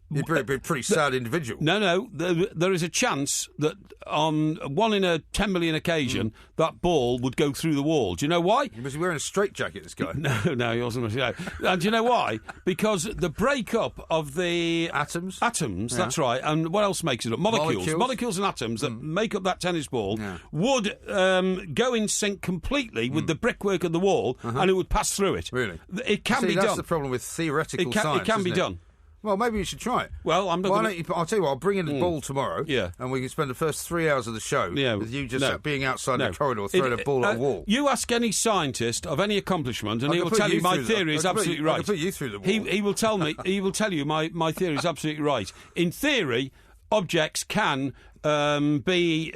You'd be a pretty sad individual. No. There is a chance that on 1 in a 10 million occasion, that ball would go through the wall. Do you know why? He must be wearing a straitjacket, this guy. No, he wasn't. And do you know why? Because the breakup of the... Atoms, that's right. And what else makes it up? Molecules and atoms that make up that tennis ball would go in sync completely with the brickwork of the wall and it would pass through it. Really? It can be done. That's the problem with theoretical science, It can be done. Well, maybe you should try it. Well, I'm not. I'll tell you what. I'll bring in the ball tomorrow. Yeah, and we can spend the first 3 hours of the show with you just being outside the corridor throwing a ball at a wall. You ask any scientist of any accomplishment, and he will tell you my theory is absolutely right. I can put you through the wall. He will tell me. He will tell you my theory is absolutely right. In theory, objects can be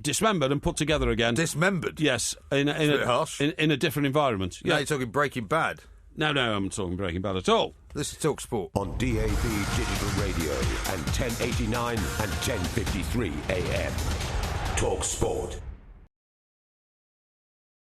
dismembered and put together again. Dismembered? Yes, in a different environment. Now you're talking Breaking Bad. No, I'm talking Breaking Bad at all. This is Talk Sport. On DAB Digital Radio and 1089 and 1053 AM. Talk Sport.